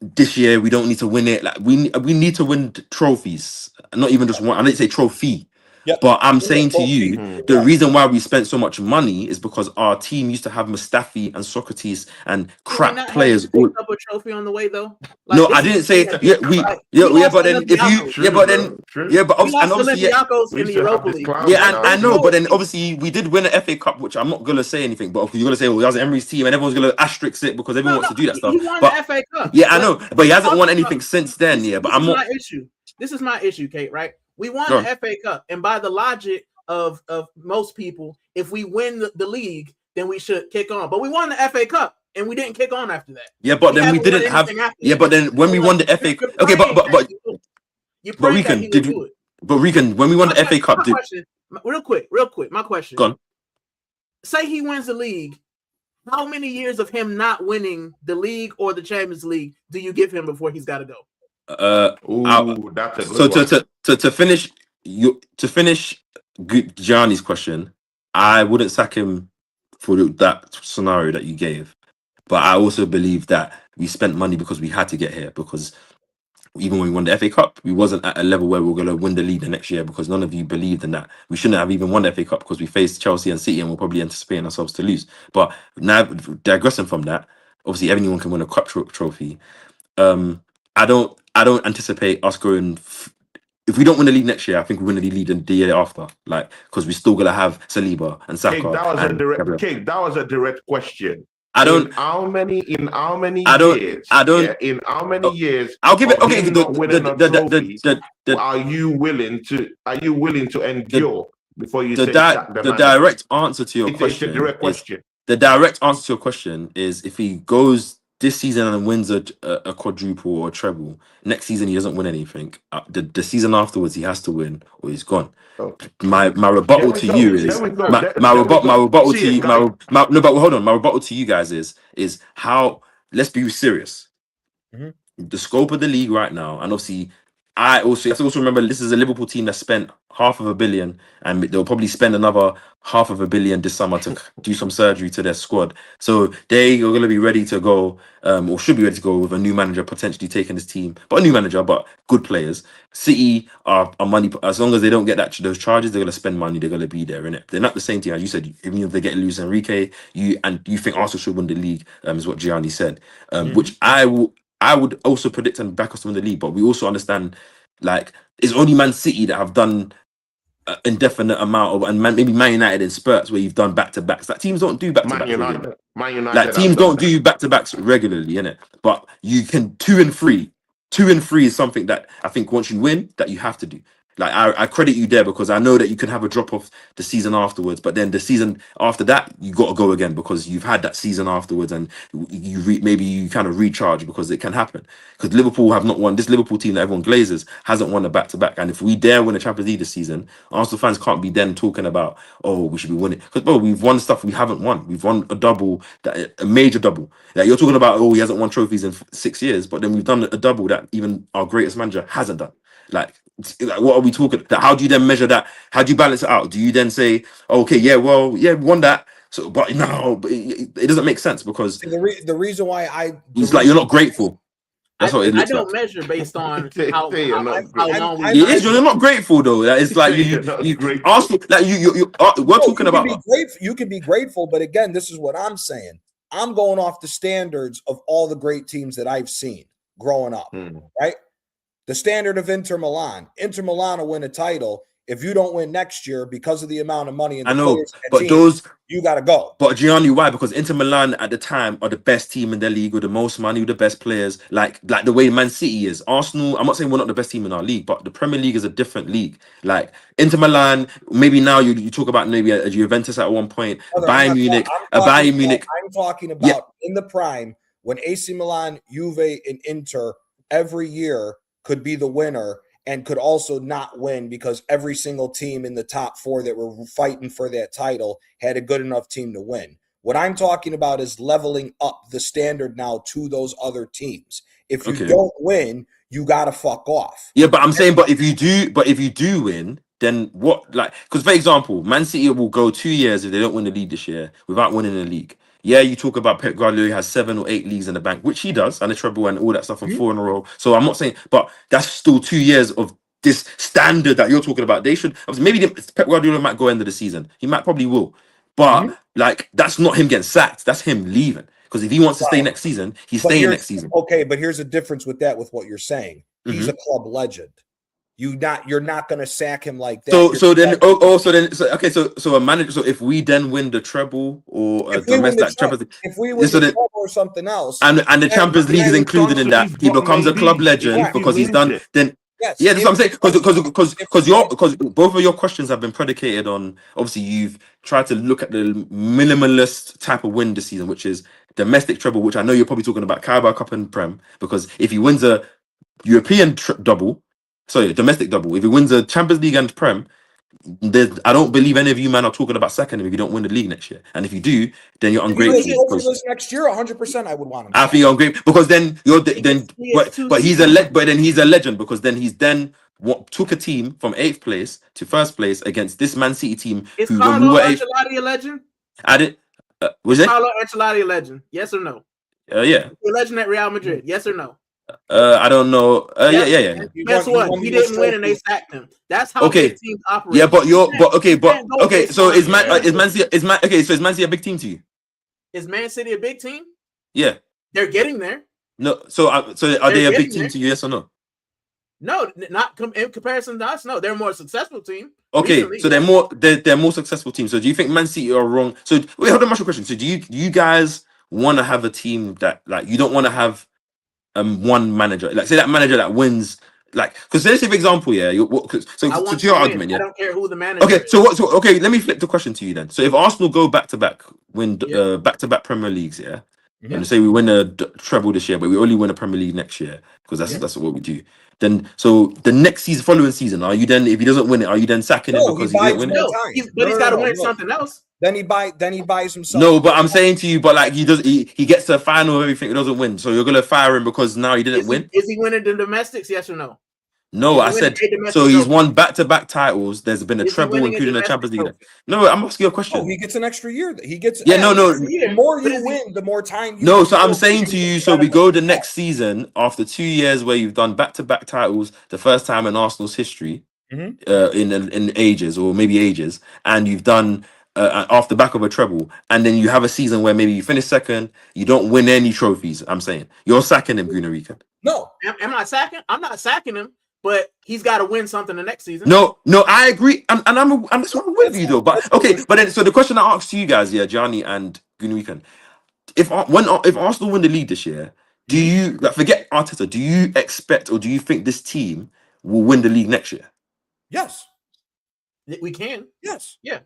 this year we don't need to win it. Like, we need to win trophies, not even just one. I didn't say trophy. Yep. But I'm saying to you, the reason why we spent so much money is because our team used to have Mustafi and Socrates and crap players. Up a trophy on the way, though. Like, no, I didn't say. But then obviously, in the Europa League. I know, but then obviously we did win an FA Cup, which I'm not gonna say anything. But you're gonna say, well, that was Emery's team, and everyone's gonna asterisk it because everyone wants to do that stuff. He won the FA Cup. Yeah, I know, but he hasn't won anything since then. Yeah, but I'm not. This is my issue, Kate. Right? We won the FA Cup, and by the logic of most people, if we win the league, then we should kick on. But we won the FA Cup, and we didn't kick on after that. Yeah, but then we didn't have. Yeah, but then when we won the FA Cup, okay, but Rican, when we won the FA Cup, real quick, my question. Go on. Say he wins the league. How many years of him not winning the league or the Champions League do you give him before he's got to go? That's a good one. To finish Gianni's question, I wouldn't sack him for that scenario that you gave, but I also believe that we spent money because we had to get here, because even when we won the FA Cup, we wasn't at a level where we were going to win the league the next year, because none of you believed in that. We shouldn't have even won the FA Cup because we faced Chelsea and City and we're probably anticipating ourselves to lose. But now, digressing from that, obviously anyone can win a cup trophy. I don't anticipate us going. If we don't win the league next year, I think we win the league the year after. Like, because we still gonna have Saliba and Saka. Cake, that was and a direct. Gabriel. Cake, that was a direct question. I don't. In how many years? In how many years? I'll give it. of Okay. him not winning a trophy, are you willing to endure before you say sack the the manager? direct answer to your It's question? a direct question. The direct answer to your question is if he goes this season and wins a quadruple or a treble, next season he doesn't win anything. The season afterwards he has to win or he's gone. Okay. My rebuttal to you is my rebuttal to you. No, but hold on. My rebuttal to you guys is how. Let's be serious. Mhm. The scope of the league right now, and obviously, you have to also remember this is a Liverpool team that spent $500 million, and they'll probably spend another $500 million this summer to do some surgery to their squad. So they are going to be ready to go, or should be ready to go with a new manager potentially taking this team, but a new manager, but good players. City are money. As long as they don't get those charges, they're going to spend money. They're going to be there, innit? They're not the same team as you said. Even if they get Luis Enrique, you think Arsenal should win the league, is what Gianni said, which I would also predict and back us to win the league, but we also understand, like, it's only Man City that have done an indefinite amount of, and maybe Man United in spurts where you've done back-to-backs. Like, teams don't do back-to-backs regularly. Man United. Like, teams don't do back-to-backs regularly, innit? But you can 2 and 3. 2 and 3 is something that I think once you win, that you have to do. Like, I credit you there because I know that you can have a drop off the season afterwards, but then the season after that, you got to go again because you've had that season afterwards, and maybe you kind of recharge because it can happen. Because Liverpool have not won. This Liverpool team that everyone glazes hasn't won a back-to-back, and if we dare win a Champions League this season, Arsenal fans can't be then talking about, oh, we should be winning, because we've won stuff we haven't won. We've won a double, a major double. Like, you're talking about, oh, he hasn't won trophies in 6 years, but then we've done a double that even our greatest manager hasn't done. Like, what are we talking? How do you then measure that? How do you balance it out? Do you then say, okay, we won that? So, but no, it doesn't make sense because the reason why it's like you're not grateful. That's what it looks I don't like. measure based on how long You're not grateful though. It's like you Arsenal, like we're talking about. You can be grateful, but again, this is what I'm saying. I'm going off the standards of all the great teams that I've seen growing up, right? The standard of Inter Milan. Inter Milan will win a title. If you don't win next year because of the amount of money in the players and but team, you got to go. But Gianni, why? Because Inter Milan at the time are the best team in their league with the most money, with the best players, like the way Man City is. Arsenal, I'm not saying we're not the best team in our league, but the Premier League is a different league. Like Inter Milan, maybe now you talk about maybe a Juventus at one point, Bayern Munich. I'm talking about in the prime when AC Milan, Juve, and Inter every year could be the winner and could also not win because every single team in the top 4 that were fighting for that title had a good enough team to win. What I'm talking about is leveling up the standard now to those other teams. If you don't win, you got to fuck off. Yeah, but I'm saying, but if you do win, then what? Like, because for example, Man City will go 2 years if they don't win the league this year without winning the league. Yeah, you talk about Pep Guardiola has 7 or 8 leagues in the bank, which he does, and a treble and all that stuff, and 4 in a row. So I'm not saying, but that's still 2 years of this standard that you're talking about. They should maybe Pep Guardiola might go end of the season. He probably will, but like that's not him getting sacked. That's him leaving. Because if he wants to stay next season, he's staying next season. Okay, but here's a difference with what you're saying. He's a club legend. You're not going to sack him like that. So a manager. So if we then win the treble or a domestic Champions, if we win the treble or something else, and the Champions League is included in that, he becomes a club legend because he's done. Then that's what I'm saying. Because both of your questions have been predicated on, obviously you've tried to look at the minimalist type of win this season, which is domestic treble, which I know you're probably talking about Carabao Cup and Prem, because if he wins a European domestic double, if he wins a Champions League and Prem, I don't believe any of you man are talking about second if you don't win the league next year. And if you do, then you're ungrateful. Next year, 100%, I would want him. I think you're ungrateful because then but he's a legend because then he's took a team from 8th place to 1st place against this Man City team. Is Carlo Ancelotti a legend? Was it Carlo Ancelotti a legend? Yes or no? Yeah. A legend at Real Madrid? Yes or no? I don't know. Yeah. Guess what? He didn't win and they sacked him. That's how big teams operate. Yeah, but so is Man City a big team to you? Is Man City a big team? Yeah. They're getting there. No, so are They're they a big getting team there. to you? Yes or no? No, not in comparison to us. No, they're a more successful team. Okay, recently, so they're more successful team. So do you think Man City are wrong? So wait, hold on, ask you a question. So do you guys want to have a team that like you don't want to have one manager, like say that manager that wins, like because let's say for example, yeah, so I want to your to win. argument, I yeah. don't care who the manager Okay, is. so okay, let me flip the question to you then. So if Arsenal go back to back, win back to back Premier Leagues, yeah, and say we win a treble this year, but we only win a Premier League next year because that's what we do. Then so the next season, following season, are you then if he doesn't win it, are you then sacking him because he didn't win it? No, but he's got to win something else. Then he buys himself. No, but I'm saying to you, but like he gets to the final of everything, he doesn't win. So you're gonna fire him because now he didn't win. Is he winning the domestics? Yes or no? No, I said so. He's won back-to-back titles. There's been a treble, including the Champions League. No, I'm asking you a question. Oh, he gets an extra year. He gets no. The more you win, the more time. No, so I'm saying to you. So we go the next season after 2 years where you've done back-to-back titles, the first time in Arsenal's history, in ages or maybe ages, and you've done off the back of a treble, and then you have a season where maybe you finish second, you don't win any trophies. I'm saying you're sacking him, Gunarica. No, am I sacking? I'm not sacking him. But he's got to win something the next season. No, I agree, and I'm that's what I'm with you though. But okay, but then so the question I asked to you guys, yeah, Gianni and Gunweekend, if Arsenal win the league this year, do you forget Arteta? Do you expect or do you think this team will win the league next year? Yes, we can. Yes, yeah.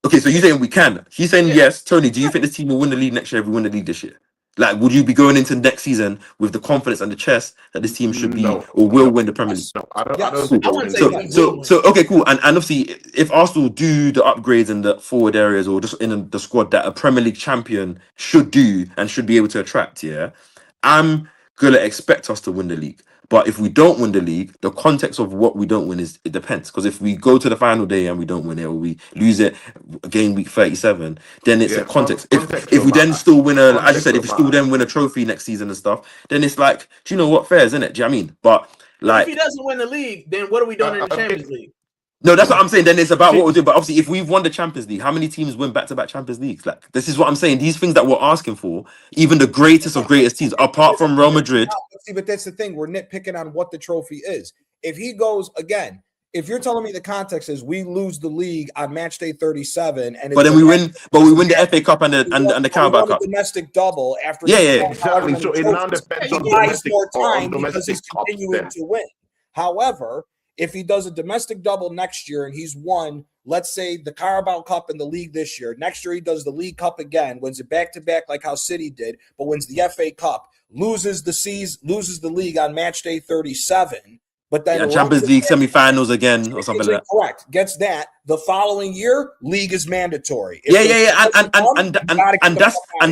Okay, so you're saying we can. He's saying yes. Tony, do you think this team will win the league next year if we win the league this year? Like, would you be going into next season with the confidence and the chest that this team should be or will win the Premier League? No, I don't cool. So okay, cool. And obviously, if Arsenal do the upgrades in the forward areas or just in the squad that a Premier League champion should do and should be able to attract, yeah, I'm gonna expect us to win the league. But if we don't win the league, the context of what we don't win it depends. Because if we go to the final day and we don't win it, or we lose it game week 37, then it's a context. If we then still win as you said, if we still then win a trophy next season and stuff, then it's like, do you know what? Fair, isn't it? Do you know what I mean? But like, if he doesn't win the league, then what are we doing in the Champions League? No, that's what I'm saying. Then it's about what we're doing. But obviously, if we've won the Champions League, how many teams win back-to-back Champions Leagues? Like, this is what I'm saying. These things that we're asking for, even the greatest of greatest teams, apart from Real Madrid. See, but that's the thing. We're nitpicking on what the trophy is. If he goes again, if you're telling me the context is we lose the league on match day 37, and but then we win the FA Cup and the Carabao Cup, domestic double after exactly. So it now depends on domestic more time because he's cups continuing to win. However, if he does a domestic double next year and he's won, let's say the Carabao Cup and the league this year, next year he does the League Cup again, wins it back to back like how City did, but wins the FA Cup, loses the league on match day 37, but then Champions League semi-finals again or something like that. Correct. Gets that. The following year, league is mandatory. And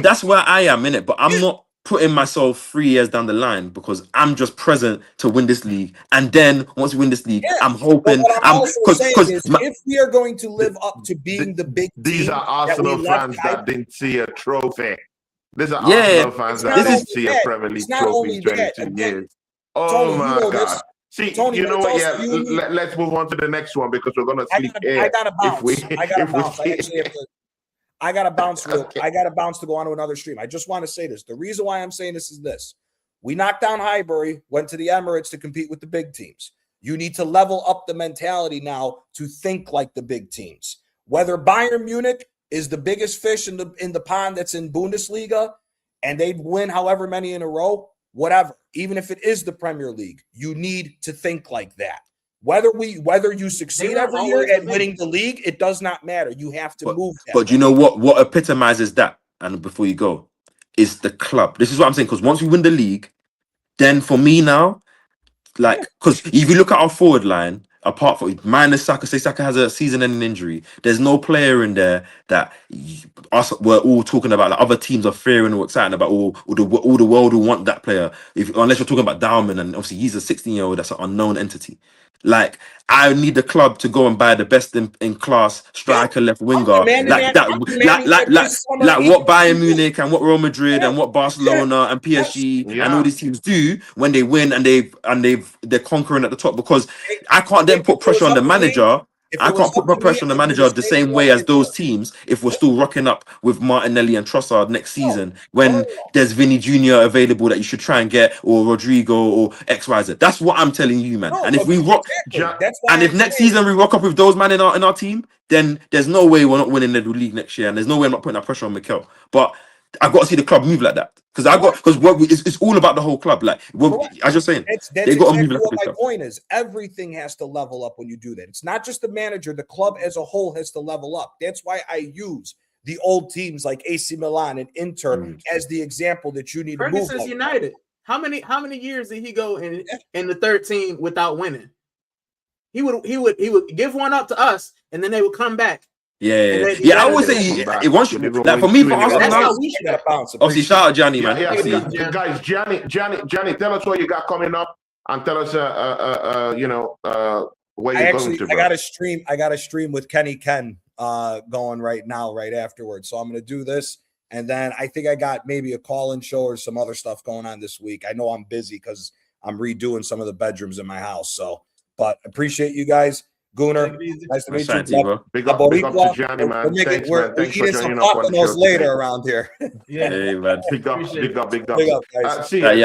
that's where I am in it, but I'm not putting myself 3 years down the line because I'm just present to win this league, and then once we win this league, I'm hoping. If we are going to live up to being the big, these are Arsenal fans that didn't see a trophy. These are Arsenal fans that didn't see a Premier League trophy in 22 years. Oh my God! See, Tony, you know what? Yeah, let's move on to the next one because we're gonna sleep here. I gotta bounce. I gotta bounce. I gotta bounce to go on to another stream. I just want to say this. The reason why I'm saying this is this: we knocked down Highbury, went to the Emirates to compete with the big teams. You need to level up the mentality now to think like the big teams. Whether Bayern Munich is the biggest fish in the pond that's in Bundesliga, and they win however many in a row, whatever. Even if it is the Premier League, you need to think like that. Whether you succeed every year at winning the league, it does not matter. You have to move that. But you know what epitomizes that? And before you go, is the club. This is what I'm saying. Because once we win the league, then for me now, like, because if you look at our forward line, apart from minus Saka, say Saka has a season-ending injury, there's no player in there that we're all talking about. Like other teams are fearing or excited about, or the world will want that player. Unless you're talking about Dalman, and obviously he's a 16-year-old that's an unknown entity. Like, I need the club to go and buy the best in class striker, left winger, like what Bayern Munich and what Real Madrid and what Barcelona and PSG and all these teams do when they win and they're conquering at the top. Because I can't then put pressure on the manager If I it was can't put up my to me, pressure on the I'd do manager the same same thing way I as did those for- teams if we're still rocking up with Martinelli and Trossard next No. season when No. there's Vinny Jr. available that you should try and get, or Rodrigo or XYZ. That's what I'm telling you, man. No, And if we rock, exactly. That's why and if I'm next saying- season we rock up with those man in our team, then there's no way we're not winning the league next year, and there's no way I'm not putting that pressure on Mikel. But I've got to see the club move like that because it's all about the whole club. Like as you're saying, That's they got to move exactly like what this my club. point is. Everything has to level up when you do that. It's not just the manager; the club as a whole has to level up. That's why I use the old teams like AC Milan and Inter as the example that you need to move. Ferguson's United. How many years did he go in the 13 without winning? He would give one up to us, and then they would come back. Yeah. I would say it wants like for me for Arsenal. That's now, how we should bounce. obviously, shout out Gianni, man. Yeah. Guys, Gianni, tell us what you got coming up, and tell us, where you're going to. Bro. I got a stream with Kenny Ken going right now, right afterwards. So I'm going to do this, and then I think I got maybe a call-in show or some other stuff going on this week. I know I'm busy because I'm redoing some of the bedrooms in my house. So, but appreciate you guys. Gunnar, nice to meet you. Bro. Big up to Gianni, man. Thanks, man. Thanks for joining us on the show later today. around here. Yeah, hey, man. Big up. Big up, guys. Big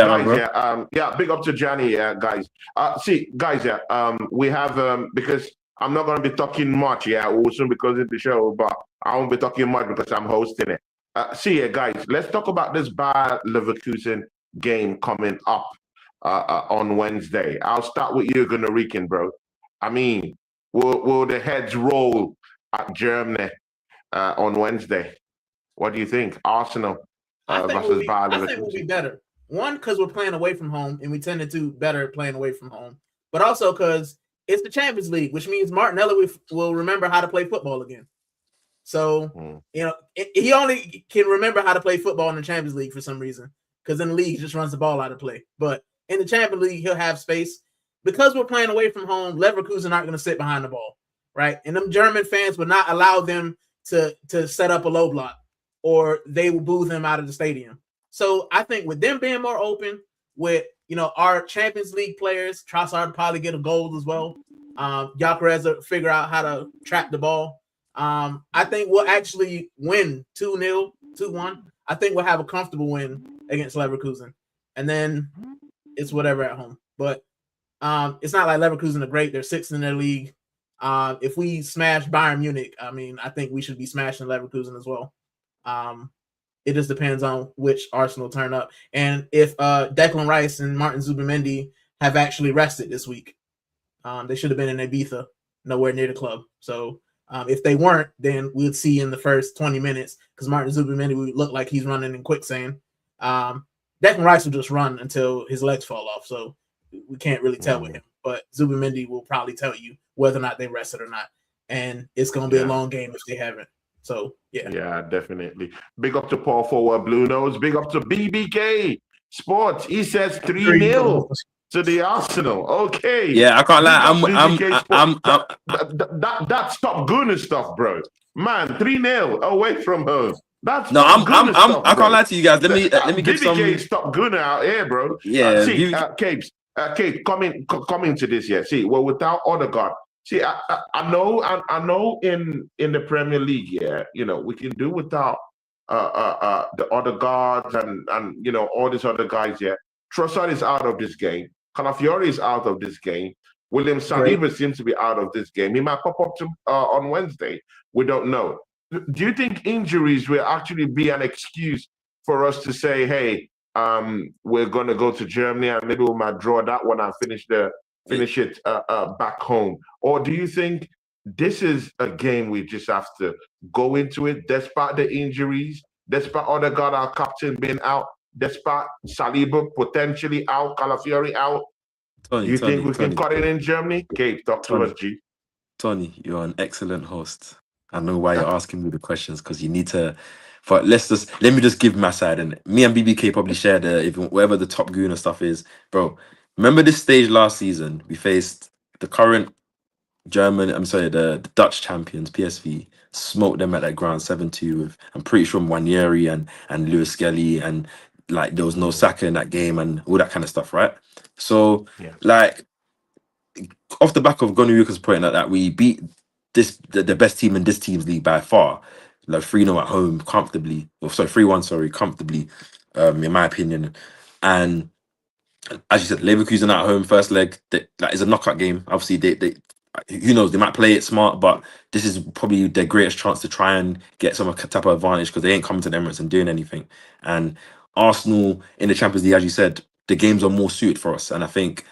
up to Gianni, guys. We have because I'm not going to be talking much, also because it's the show, but I won't be talking much because I'm hosting it. Guys, let's talk about this Bayer Leverkusen game coming up on Wednesday. I'll start with you, Gunnar, bro. I mean, will the heads roll at Germany on Wednesday? What do you think? Arsenal versus Bayer Leverkusen. I think we'll be better. One, because we're playing away from home, and we tend to do better playing away from home. But also because it's the Champions League, which means Martinelli will remember how to play football again. So, he only can remember how to play football in the Champions League for some reason, because in the league, he just runs the ball out of play. But in the Champions League, he'll have space. Because we're playing away from home, Leverkusen aren't going to sit behind the ball, right? And them German fans would not allow them to set up a low block, or they will boo them out of the stadium. So I think with them being more open, with our Champions League players, Trossard probably get a goal as well. Gyökeres will figure out how to trap the ball. I think we'll actually win 2-0, 2-1. I think we'll have a comfortable win against Leverkusen, and then it's whatever at home. But it's not like Leverkusen are great. They're sixth in their league. If we smash Bayern Munich, I mean, I think we should be smashing Leverkusen as well. It just depends on which Arsenal turn up. And if Declan Rice and Martin Zubimendi have actually rested this week. They should have been in Ibiza, nowhere near the club. So if they weren't, then we'd see in the first 20 minutes, because Martin Zubimendi would look like he's running in quicksand. Declan Rice will just run until his legs fall off. So we can't really tell with him, but Zubimendi will probably tell you whether or not they rested or not. And it's going to be a long game if they haven't. So, yeah. Yeah, definitely. Big up to Paul Forward Blue Nose. Big up to BBK Sports. He says 3-0 to the Arsenal. Okay. Yeah, I can't lie. That's Top Gunner stuff, bro. Man, 3-0 away from home. That's I can't lie to you guys. Let me give some. BBK Top Gunner out here, bro. Yeah. Capes. Kate, coming to this, without Odegaard. See, I know in the Premier League, we can do without the Odegaard and all these other guys. Trossard is out of this game. Calafiori is out of this game. William Saliba seems to be out of this game. He might pop up on Wednesday. We don't know. Do you think injuries will actually be an excuse for us to say, hey, we're going to go to Germany and maybe we might draw that one and finish it back home? Or do you think this is a game we just have to go into it despite the injuries, despite Odegaard, our captain, being out, despite Saliba potentially out, Calafiori out? Do you think we can cut it in Germany? Gabe, talk to us, G. Tony, you're an excellent host. I know why you're asking me the questions, because you need to. But let me just give my side, and me and BBK probably share whatever the Top Gooner stuff is, bro. Remember this stage last season? We faced the current the Dutch champions, PSV, smoked them at that ground 7-2 with, I'm pretty sure, Nwaneri and Lewis Skelly, and like there was no Saka in that game and all that kind of stuff, right? So like off the back of Gonuruka's point that we beat the best team in this team's league by far. Like 3-0 at home comfortably, or sorry, 3-1, sorry, comfortably, in my opinion. And as you said, Leverkusen at home, first leg, that is a knockout game. Obviously, they who knows, they might play it smart, but this is probably their greatest chance to try and get some type of advantage because they ain't coming to the Emirates and doing anything. And Arsenal in the Champions League, as you said, the games are more suited for us. And I think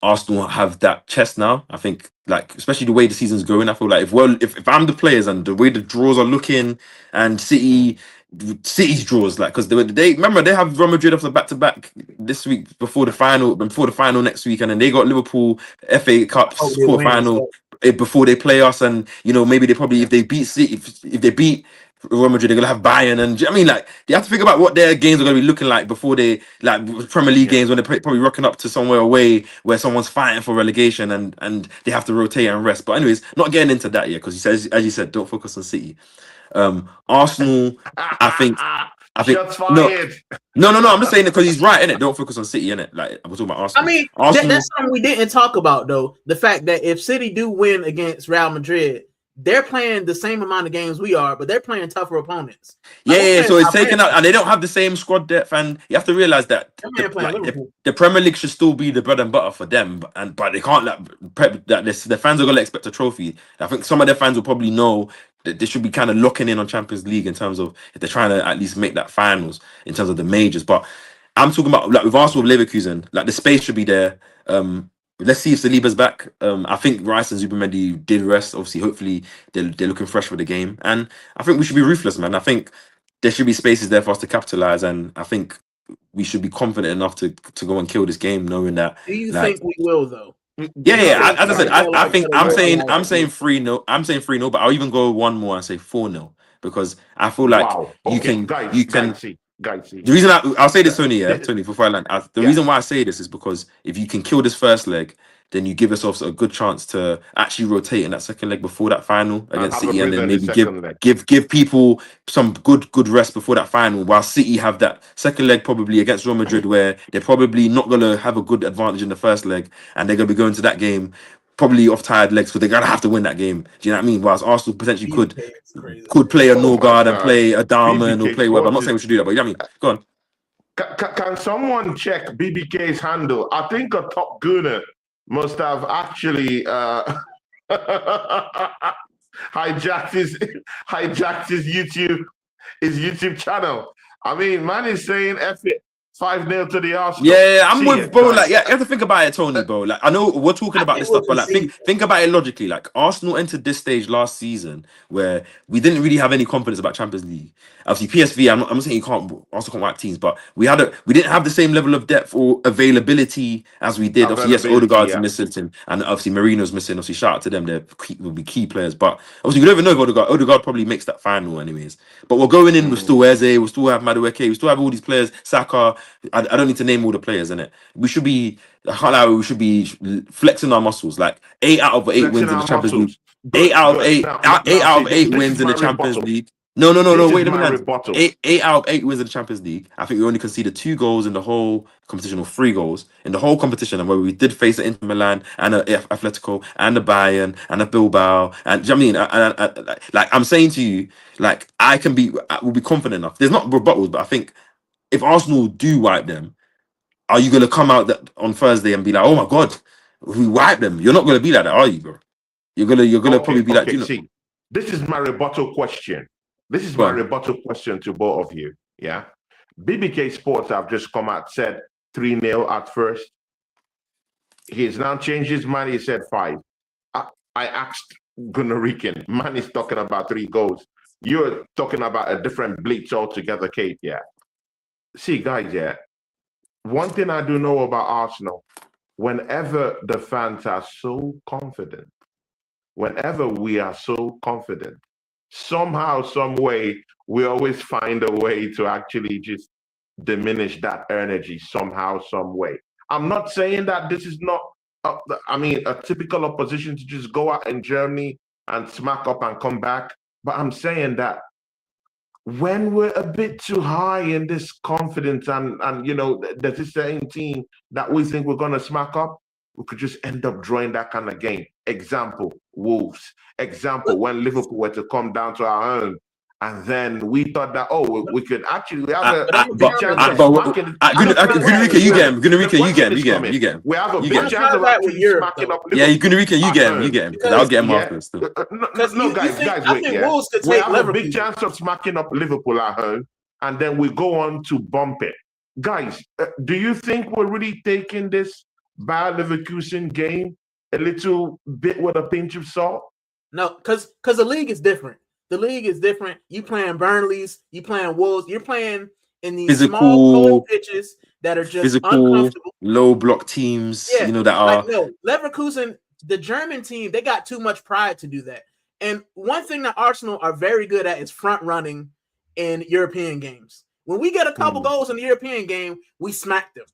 Arsenal have that chest now. I think, like, especially the way the season's going, I feel like if I'm the players and the way the draws are looking, and City's draws, like, because they remember they have Real Madrid off the back-to-back this week before the final next week, and then they got Liverpool FA Cup quarter-final before they play us, and maybe they probably if they beat City, if they beat Real Madrid, they're gonna have Bayern, and I mean, like, they have to think about what their games are gonna be looking like before they, like, Premier League games when they're probably rocking up to somewhere away where someone's fighting for relegation and they have to rotate and rest. But anyways, not getting into that yet, because he says, as you said, don't focus on City. Arsenal, I think Shots fired. No. I'm just saying it because he's right, innit? Don't focus on City, innit? Like, we're talking about Arsenal. I mean, Arsenal, that's something we didn't talk about, though. The fact that if City do win against Real Madrid, they're playing the same amount of games we are, but they're playing tougher opponents. Yeah. So it's taken out, and they don't have the same squad depth, and you have to realize that the Premier League should still be the bread and butter for them, but they can't the fans are gonna expect a trophy. I think some of their fans will probably know that they should be kind of locking in on Champions League in terms of if they're trying to at least make that finals in terms of the majors. But I'm talking about, like, with Arsenal, with Leverkusen, like, the space should be there. Let's see if Saliba's back. I think Rice and Zubimendi did rest. Obviously, hopefully they're looking fresh for the game, and I think we should be ruthless, man. I think there should be spaces there for us to capitalize, and I think we should be confident enough to go and kill this game, knowing that. Do you think we will, though? Yeah. As I said, I think I'm saying 3-0. I'm saying 3-0, but I'll even go one more and say 4-0 because I feel like you can. The reason I'll say this, Tony, before I land, the reason why I say this is because if you can kill this first leg, then you give yourself a good chance to actually rotate in that second leg before that final against City, and then maybe give people some good rest before that final, while City have that second leg probably against Real Madrid where they're probably not going to have a good advantage in the first leg, and they're going to be going to that game probably off tired legs because they're going to have to win that game. Do you know what I mean? Whilst Arsenal potentially could play a Norgard and play a Darman or play whatever. I'm not saying we should do that, but you know what I mean? Go on. Can someone check BBK's handle? I think a top gooner must have actually hijacked his YouTube channel. I mean, man is saying F it. 5-0 to the Arsenal. Yeah, I'm with bro. Like, you have to think about it, Tony, bro. Like, I know we're talking about this stuff, but like, think about it logically. Like, Arsenal entered this stage last season where we didn't really have any confidence about Champions League. Obviously, PSV. I'm not saying Arsenal can't wipe teams, but we didn't have the same level of depth or availability as we did. Obviously, yes, Odegaard's missing, and obviously Marino's missing. Obviously, shout out to them. They will be key players, but obviously we don't even know if Odegaard. Odegaard probably makes that final anyways. But we're going in with still Eze, we still have Madueke, we still have all these players. Saka. I don't need to name all the players in it. We should be, we should be flexing our muscles. Like 8 out of 8 wins in the Champions League. 8 out of 8 wins in the Champions League. No. Wait a minute. 8 out of 8 wins in the Champions League. I think we only conceded 2 goals in the whole competition, or 3 goals in the whole competition. And where we did face the Inter Milan and the Atletico and the Bayern and the Bilbao. And do you know what I mean? Like, I'm saying to you, like, I will be confident enough. There's not rebuttals, but I think if Arsenal do wipe them, are you going to come out on Thursday and be like, "Oh my God, we wiped them"? You're not going to be like that, are you, bro? You're gonna probably be like, see, this is my rebuttal question. This is my rebuttal question to both of you. Yeah, BBK Sports have just come out, said 3-0 at first. He's now changed his mind. He said 5. I asked Gunnar, man is talking about 3 goals. You're talking about a different bleach altogether, Kate. Yeah. See, guys, yeah, one thing I do know about Arsenal, whenever the fans are so confident, whenever we are so confident, somehow, some way, we always find a way to actually just diminish that energy somehow, some way. I'm not saying that this is not, a typical opposition to just go out in Germany and smack up and come back, but I'm saying that when we're a bit too high in this confidence and there's a certain team that we think we're going to smack up, we could just end up drawing that kind of game. Example, Wolves. Example, when Liverpool were to come down to our own, and then we thought that, we could actually have a big chance of smacking. Gunarica, you get him. You get him. We have a big chance of actually smacking up Liverpool. Yeah, Gunarica, you get him. Because I'll get him after still. No, guys, wait. We have a big chance of smacking up Liverpool at home, and then we go on to bump it. Guys, do you think we're really taking this Bayer Leverkusen game a little bit with a pinch of salt? No, because the league is different. The league is different. You playing Burnleys, you playing Wolves, you're playing in these small cold pitches that are just uncomfortable. Low block teams, yeah, that are. Like, no, Leverkusen, the German team, they got too much pride to do that. And one thing that Arsenal are very good at is front running in European games. When we get a couple goals in the European game, we smack them.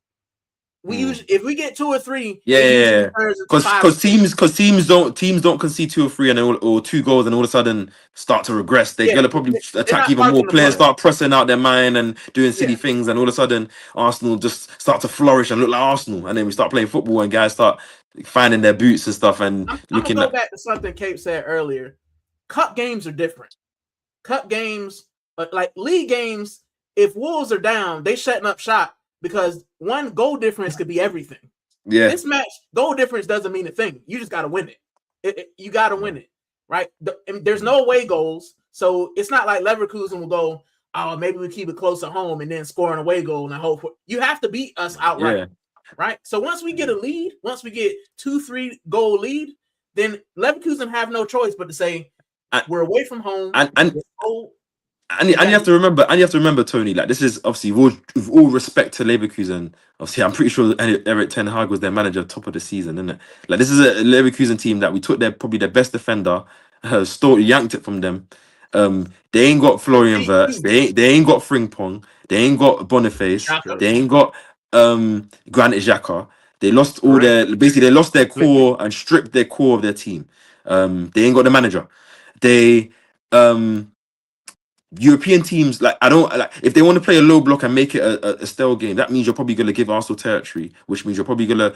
We usually, if we get 2 or 3, because teams don't concede 2 or 3 or 2 goals and all of a sudden start to regress. They're gonna probably attack even more players, start pressing out their mind and doing silly things, and all of a sudden Arsenal just start to flourish and look like Arsenal, and then we start playing football and guys start finding their boots and stuff and looking. I'm gonna go back to something Cape said earlier. Cup games are different. Cup games, like league games, if Wolves are down, they shutting up shop. Because one goal difference could be everything. Yeah. This match, goal difference doesn't mean a thing. You just got to win it. You got to win it, right? There's no away goals. So it's not like Leverkusen will go, maybe we keep it close at home and then score an away goal and hope. You have to beat us outright, right? So once we get a lead, once we get 2-3 goal lead, then Leverkusen have no choice but to say, we're away from home. And you have to remember, Tony, like this is obviously with all respect to Leverkusen. Obviously, I'm pretty sure Erik ten Hag was their manager top of the season, isn't it? Like this is a Leverkusen team that we took probably their best defender, yanked it from them. They ain't got Florian Wirtz, they ain't got Frimpong, they ain't got Boniface, they ain't got Granit Xhaka. They lost all they lost their core and stripped their core of their team. They ain't got the manager. They European teams, like if they want to play a low block and make it a stale game, that means you're probably going to give Arsenal territory, which means you're probably going to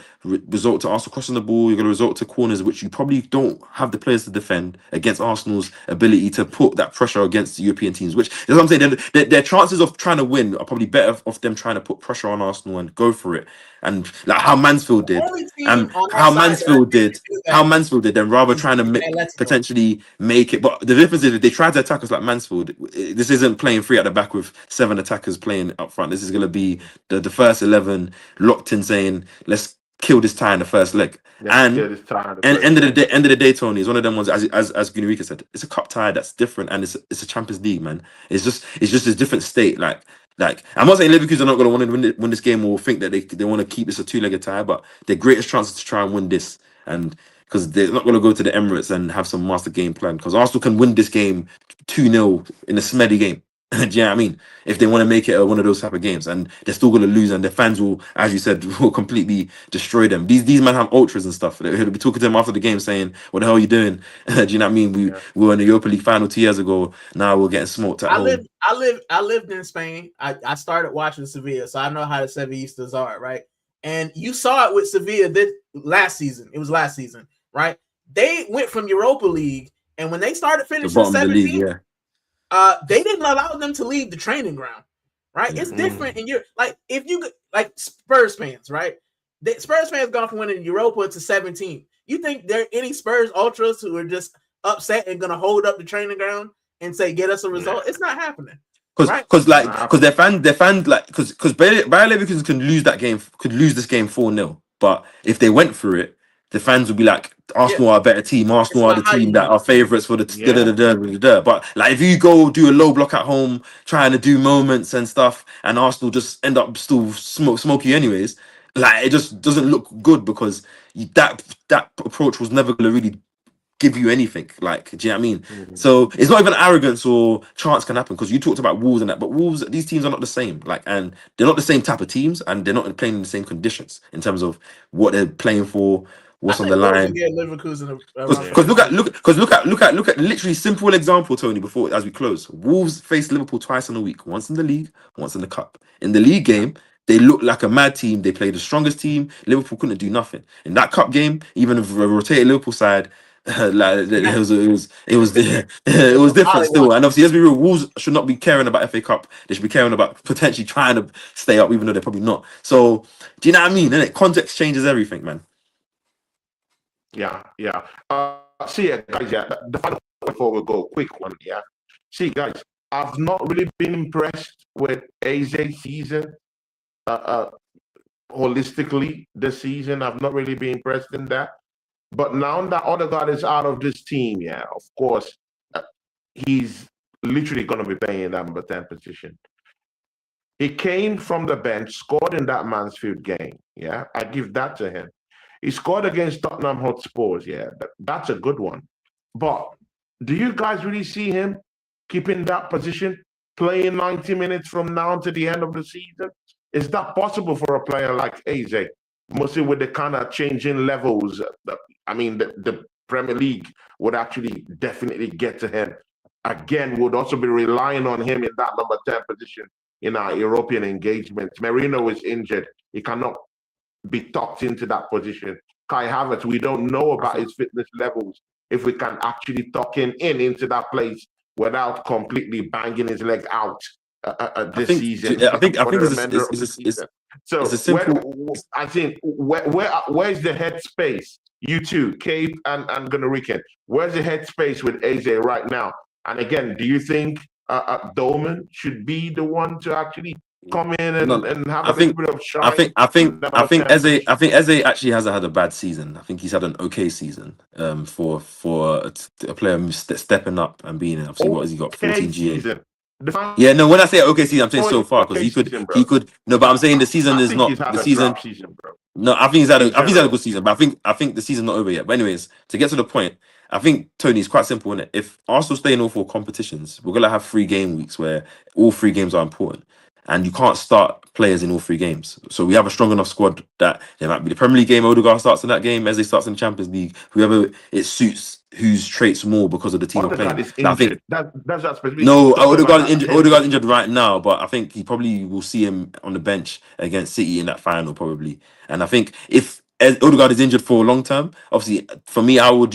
resort to Arsenal crossing the ball. You're going to resort to corners, which you probably don't have the players to defend against Arsenal's ability to put that pressure against the European teams. Which is what I'm saying. Their chances of trying to win are probably better off them trying to put pressure on Arsenal and go for it. And like how Mansfield did, and how Mansfield did, then rather trying to potentially make it. But the difference is if they try to attack us like Mansfield, this isn't playing 3 at the back with 7 attackers playing up front. This is going to be the first 11 locked in, saying let's kill this tie in the first leg. And end of the day, Tony, is one of them ones as Gunarica said. It's a cup tie that's different, and it's a Champions League, man. It's just a different state. Like I'm not saying Leverkusen are not going to want to win this game or think that they want to keep this a 2-legged tie, but their greatest chance is to try and win this, and because they're not going to go to the Emirates and have some master game plan, because Arsenal can win this game 2-0 in a smelly game. Do you know what I mean? If they want to make it one of those type of games, and they're still going to lose, and their fans will, as you said, will completely destroy them. These men have ultras and stuff. They'll be talking to them after the game saying, "What the hell are you doing?" Do you know what I mean? We were in the Europa League final 2 years ago. Now we're getting smoked at home. I lived in Spain. I started watching Sevilla, so I know how the Sevillistas are, right? And you saw it with Sevilla last season. It was last season, right? They went from Europa League, and when they started finishing 17th, they didn't allow them to leave the training ground, right? It's different, and you're like, if you like Spurs fans, right? The Spurs fans gone from winning Europa to 17. You think there are any Spurs ultras who are just upset and gonna hold up the training ground and say, "Get us a result"? It's not happening. Because their fans like because Bayer Leverkusen can lose this game 4-0, but if they went for it, the fans would be like, Arsenal are a better team. Arsenal are the team that are favourites for the But like if you go do a low block at home, trying to do moments and stuff, and Arsenal just end up still smoky anyways, like it just doesn't look good, because that approach was never going to really give you anything. Like, do you know what I mean? So it's not even arrogance or chance can happen, because you talked about Wolves and that, but Wolves, these teams are not the same. Like, and they're not the same type of teams, and they're not playing in the same conditions in terms of what they're playing for, what's on the line. Because look at literally simple example, Tony. Before as we close, Wolves faced Liverpool twice in a week, once in the league, once in the cup. In the league game, They looked like a mad team. They played the strongest team. Liverpool couldn't do nothing in that cup game. Even if a rotated Liverpool side, like it was different still. And obviously, let's be real, Wolves should not be caring about FA Cup. They should be caring about potentially trying to stay up, even though they're probably not. So, do you know what I mean? Innit? Context changes everything, man. Yeah. See, guys, the final before we go, quick one, yeah. See, guys, I've not really been impressed with Aze's season. Holistically, this season, I've not really been impressed in that. But now that Odegaard is out of this team, yeah, of course, he's literally going to be playing that number 10 position. He came from the bench, scored in that Mansfield game. Yeah, I give that to him. He scored against Tottenham Hotspurs. Yeah, that's a good one. But do you guys really see him keeping that position, playing 90 minutes from now to the end of the season? Is that possible for a player like Eze? Mostly with the kind of changing levels. I mean, the Premier League would actually definitely get to him. Again, would also be relying on him in that number 10 position in our European engagements. Merino is injured. He cannot be tucked into that position. Kai Havertz, we don't know about his fitness levels, if we can actually tuck him into that place without completely banging his leg out this season. I think it's a simple. I think where's the headspace? You two, Cape and Gunarican, where's the headspace with Eze right now? And again, do you think Dolman should be the one to actually come in and have a little bit of shine? I think Eze actually hasn't had a bad season. I think he's had an okay season. For a player who's stepping up and being obviously what has he got 14 GA. Yeah, no. When I say okay season, I'm saying so far because he could. No, but I'm saying the season is not the season. No, I think he's had a good season, but I think the season's not over yet. But anyways, to get to the point, I think Tony, it's quite simple, isn't it? If Arsenal stay in all 4 competitions, we're gonna have 3 game weeks where all 3 games are important, and you can't start players in all 3 games. So we have a strong enough squad that there might be the Premier League game. Odegaard starts in that game. Eze starts in the Champions League. Whoever it suits, whose traits more because of the team playing. I think that's no, Odegaard's injured right now, but I think he probably will see him on the bench against City in that final probably. And I think if Odegaard is injured for long term, obviously for me, I would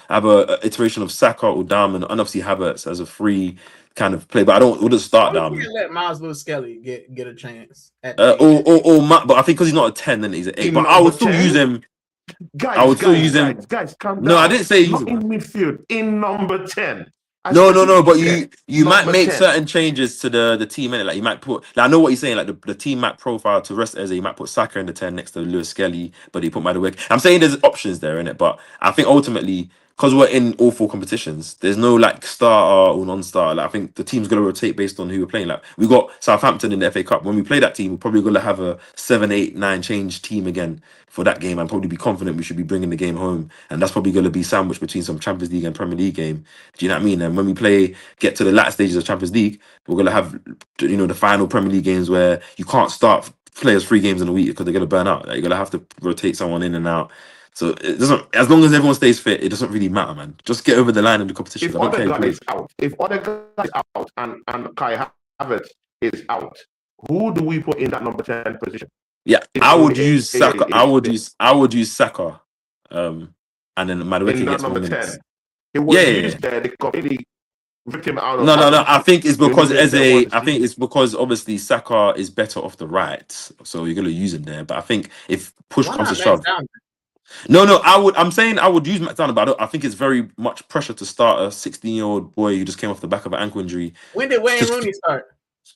have a iteration of Saka or Darman, and obviously Havertz as a free kind of play, but wouldn't start Darman. Let Miles Lewis-Skelly get a chance. Or Matt, but I think because he's not a 10, then he's an 8. But I would still use him. Guys, calm down. No, I didn't say not in midfield. In number 10. No. But you might make 10. Certain changes to the team in it. Like you might put. Like I know what you're saying. Like the team might profile to rest Eze. You might put Saka in the 10 next to Lewis-Skelly, but he put Madueke. I'm saying there's options there in it, but I think ultimately, because we're in all 4 competitions, there's no like starter or non-starter. Like I think the team's gonna rotate based on who we're playing. Like we got Southampton in the FA Cup. When we play that team, we're probably gonna have a 7, 8, 9 change team again for that game, and probably be confident we should be bringing the game home. And that's probably gonna be sandwiched between some Champions League and Premier League game. Do you know what I mean? And when we get to the latter stages of Champions League, we're gonna have the final Premier League games where you can't start players 3 games in a week because they're gonna burn out. Like, you're gonna have to rotate someone in and out. So it doesn't. As long as everyone stays fit, it doesn't really matter, man. Just get over the line in the competition. If Odegaard is out, and Kai Havertz is out, who do we put in that number 10 position? Yeah, I would use Saka. I would use Saka. And then Madueke gets more minutes. It was used there. They completely ripped him out. No. I think it's because I think it's because obviously Saka is better off the right, so you're gonna use him there. But I think if push comes to shove. No, I'm saying I would use McDonald, but I think it's very much pressure to start a 16-year-old boy who just came off the back of an ankle injury. When did Wayne Rooney start?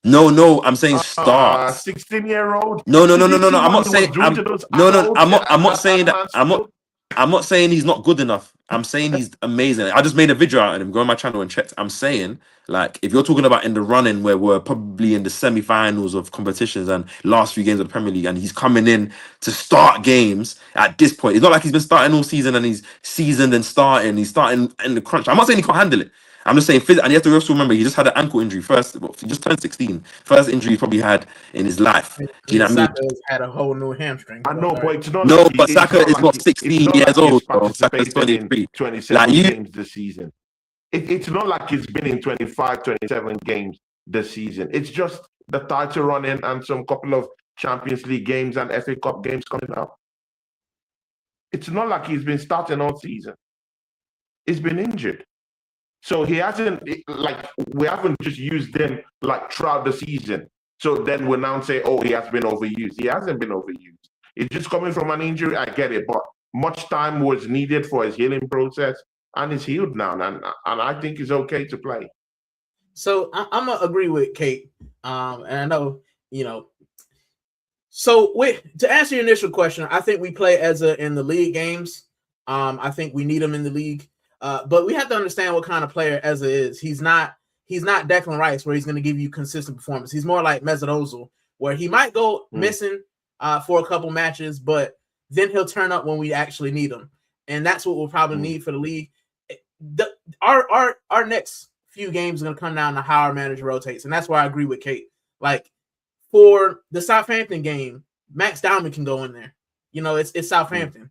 No, I'm saying start. 16-year-old. No. I'm not saying. I'm not saying that. I'm not saying he's not good enough. I'm saying he's amazing. I just made a video out of him. Go on my channel and check. I'm saying, like, if you're talking about in the running where we're probably in the semi-finals of competitions and last few games of the Premier League, and he's coming in to start games at this point. It's not like he's been starting all season and he's seasoned and starting. He's starting in the crunch. I'm not saying he can't handle it. I'm just saying, and you have to also remember, he just had an ankle injury first. He just turned 16. First injury he probably had in his life. Do you know what I mean? Had a whole new hamstring. I know, but it's not. No, but Saka is not 16 years old. Saka's 23. 27 games this season. It's not like he's been in 25, 27 games this season. It's just the title running and some couple of Champions League games and FA Cup games coming up. It's not like he's been starting all season. He's been injured. So he hasn't, like, we haven't just used him like throughout the season. So then we now say, oh, he has been overused. He hasn't been overused. It's just coming from an injury. I get it. But much time was needed for his healing process. And he's healed now. And I think he's okay to play. So I'm going to agree with Kate. And I know, you know. So to answer your initial question, I think we play Eza in the league games. I think we need him in the league. But we have to understand what kind of player Eza is. He's not Declan Rice, where he's going to give you consistent performance. He's more like Mesut Ozil, where he might go missing for a couple matches, but then he'll turn up when we actually need him. And that's what we'll probably need for the league. Our next few games are going to come down to how our manager rotates. And that's why I agree with Kate. Like, for the Southampton game, Max Dowman can go in there. You know, it's Southampton.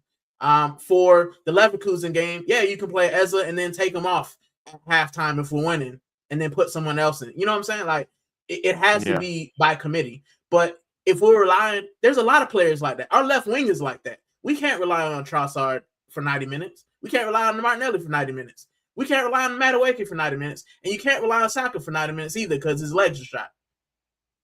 For the Leverkusen game, yeah, you can play Eza and then take him off at halftime if we're winning, and then put someone else in. You know what I'm saying? Like, it has to be by committee. But if we're relying, there's a lot of players like that. Our left wing is like that. We can't rely on Trossard for 90 minutes. We can't rely on Martinelli for 90 minutes. We can't rely on Madueke for 90 minutes. And you can't rely on Saka for 90 minutes either because his legs are shot.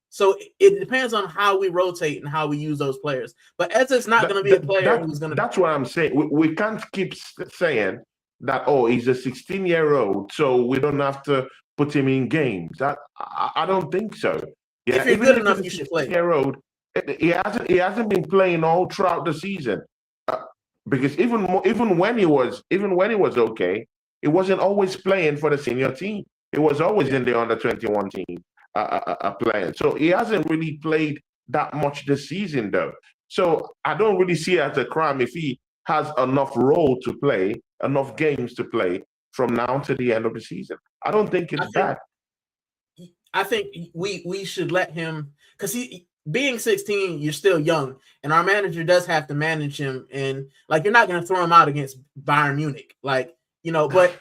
So it depends on how we rotate and how we use those players. But Eza's not going to be a player who's going to. That's what I'm saying. We can't keep saying that, oh, he's a 16-year-old, so we don't have to put him in games. I don't think so. Yeah, if you're good enough, you should play. Year-old, he hasn't been playing all throughout the season because even when he was okay, he wasn't always playing for the senior team. He was always in the under-21 team. Playing. So he hasn't really played that much this season, though. So I don't really see it as a crime if he has enough role to play, enough games to play from now to the end of the season. I don't think it's bad. I think we should let him, because he being 16, you're still young, and our manager does have to manage him. And like, you're not going to throw him out against Bayern Munich, like, you know. But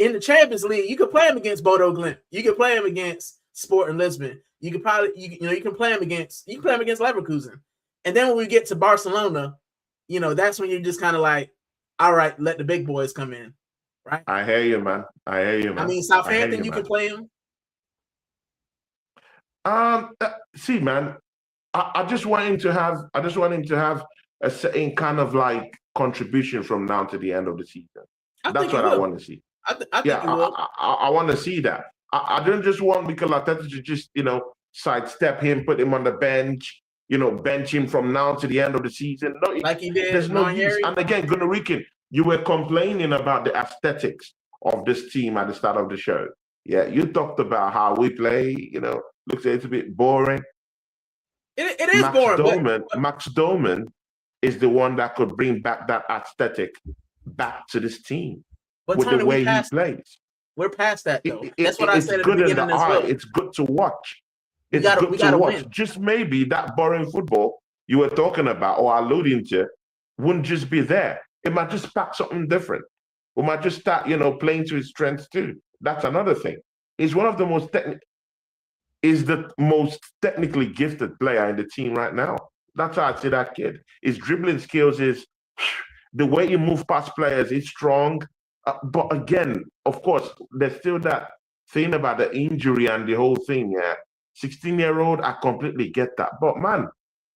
in the Champions League, you could play him against Bodo Glimt. You could play him against Sporting Lisbon. You could probably you can play him against Leverkusen. And then when we get to Barcelona, you know, that's when you're just kind of like, all right, let the big boys come in. Right? I hear you, man. I mean, Southampton, you can play him. See, man, I just want him to have a certain kind of like contribution from now to the end of the season. That's what I want to see. I want to see that. I don't just want Mikel Arteta to just, you know, sidestep him, put him on the bench, you know, bench him from now to the end of the season. No, like he did. There's no use. And again, Gunnar Ricken, you were complaining about the aesthetics of this team at the start of the show. Yeah, you talked about how we play, you know, looks a little bit boring. It is boring. Max Doman is the one that could bring back that aesthetic back to this team with Tony, the way he plays. We're past that, though. That's what I said at the beginning as well. It's good to watch. It's good to watch. Win. Just maybe that boring football you were talking about or alluding to wouldn't just be there. It might just pack something different. We might just start, you know, playing to his strengths too. That's another thing. He's one of the most technically gifted player in the team right now. That's how I see that kid. His dribbling skills is the way he moves past players is strong. But again, of course, there's still that thing about the injury and the whole thing. Yeah, 16-year-old, I completely get that. But man,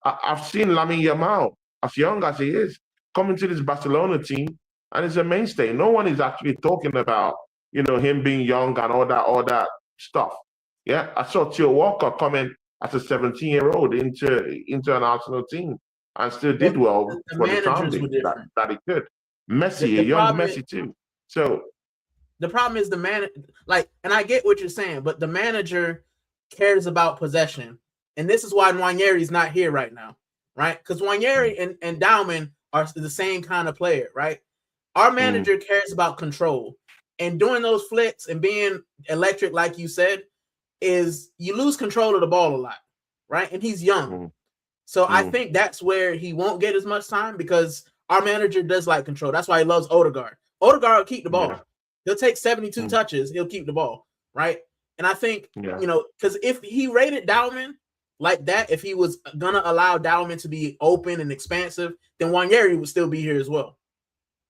I've seen Lamine Yamal, as young as he is, coming to this Barcelona team, and he's a mainstay. No one is actually talking about, you know, him being young and all that stuff. Yeah, I saw Theo Walker coming as a 17-year-old into an Arsenal team and still did well for the founding that he could. Messi, a young Messi too. So the problem is and I get what you're saying, but the manager cares about possession. And this is why Nwaneri's not here right now, right? Because Nwaneri and Dowman are the same kind of player, right? Our manager cares about control. And doing those flicks and being electric, like you said, is you lose control of the ball a lot, right? And he's young. So I think that's where he won't get as much time because our manager does like control. That's why he loves Odegaard. Odegaard will keep the ball. Yeah. He'll take 72 touches. He'll keep the ball, right? And I think, you know, because if he rated Dowman like that, if he was gonna allow Dalman to be open and expansive, then Wanyeri would still be here as well.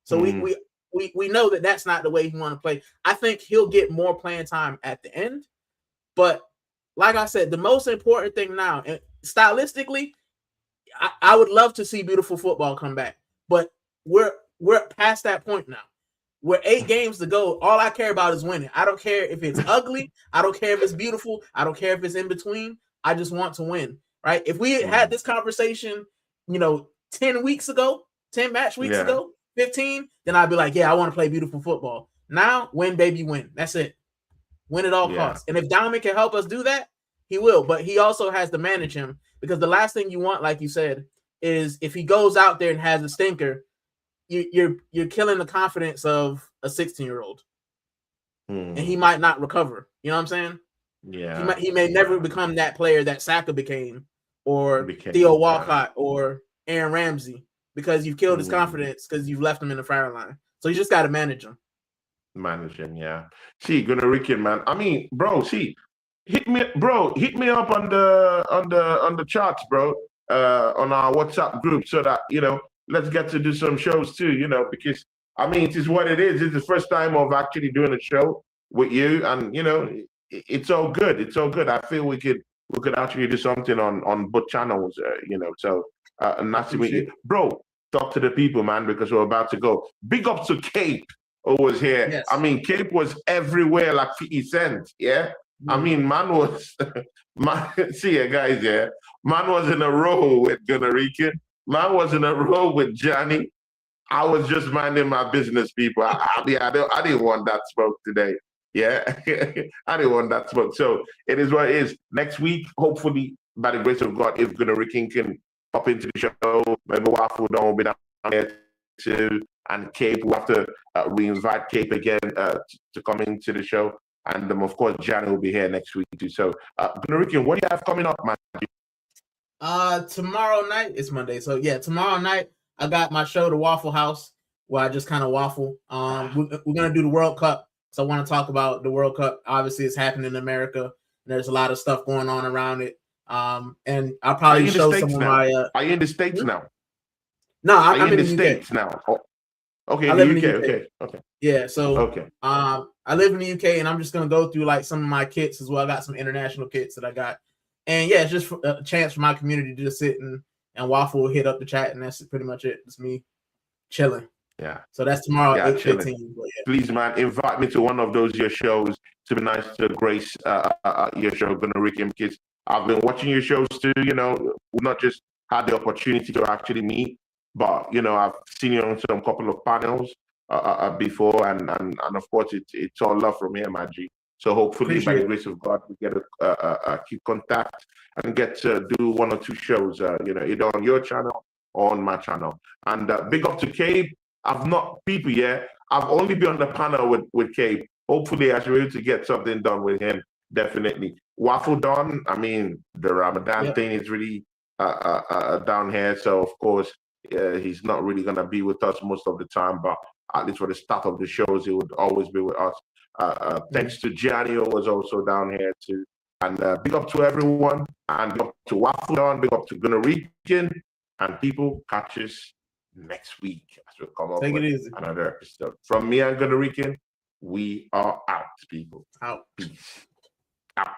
So we know that that's not the way he want to play. I think he'll get more playing time at the end, but like I said, the most important thing now, and stylistically, I would love to see beautiful football come back, but we're past that point now. We're 8 games to go. All I care about is winning. I don't care if it's ugly. I don't care if it's beautiful. I don't care if it's in between. I just want to win, right? If we had this conversation, 10 weeks ago, 10 match weeks ago, 15, then I'd be like, yeah, I want to play beautiful football. Now, win, baby, win. That's it. Win at all costs. And if Dalman can help us do that, he will. But he also has to manage him, because the last thing you want, like you said, is if he goes out there and has a stinker, you're killing the confidence of a 16-year-old, and he might not recover. You know what I'm saying? Yeah. He may never become that player that Saka became, or Theo Walcott, or Aaron Ramsey, because you've killed his confidence because you've left him in the fire line. So you just got to manage him. Yeah. See, Gunarikin, man. I mean, bro, hit me up on the charts, bro, on our WhatsApp group, so that let's get to do some shows too, because I mean, it is what it is. It's the first time of actually doing a show with you, and it's all good. It's all good. I feel we could actually do something on both channels, So nice to meet you, bro. Talk to the people, man, because we're about to go. Big up to Cape, who was here. Yes. I mean, Cape was everywhere like 50 Cent. Yeah. I mean, man was see you guys, man was in a row with Gunarikin. Man was in a row with Johnny. I was just minding my business, people. I didn't want that smoke today. Yeah, I didn't want that smoke. So it is what it is. Next week, hopefully, by the grace of God, if Gunarikin can pop into the show, maybe Waffle Don will be down there too, and Cape, we'll have to re-invite Cape again to come into the show. And of course, Johnny will be here next week too. So, Gunarikin, what do you have coming up, man? Tomorrow night, it's Monday, so yeah, tomorrow night I got my show, The Waffle House, where I just kind of waffle. We're gonna do the World Cup, so I want to talk about the World Cup. Obviously, it's happening in America, and there's a lot of stuff going on around it. And I'll probably show some of my. Are you in the States now? No, I'm in the States now. Oh, okay, I live in the UK. Okay. Yeah, so okay. I live in the UK, and I'm just gonna go through like some of my kits as well. I got some international kits that I got. And yeah, it's just a chance for my community to just sit and waffle, hit up the chat, and that's pretty much it. It's me chilling. Yeah. So that's tomorrow at 8:15. Yeah. Please, man, invite me to one of your shows. To be nice to grace your show, Gunarikin, because I've been watching your shows too. We've not just had the opportunity to actually meet, but I've seen you on some couple of panels before, and of course it's all love from here, my G. So hopefully, by the grace of God, we get to keep contact and get to do one or two shows, either on your channel or on my channel. And big up to Cape. I've not people yet. I've only been on the panel with Cape. Hopefully, I should be able to get something done with him. Definitely. Waffle Don. I mean, the Ramadan thing is really down here. So of course, he's not really gonna be with us most of the time, but at least for the start of the shows, he would always be with us. Thanks to Gianni, who was also down here too. And big up to everyone. And big up to Waffle Don, big up to Gunarikin. And people, catch us next week as we come up with another episode. From me and Gunarikin, we are out, people. Out. Peace. Out.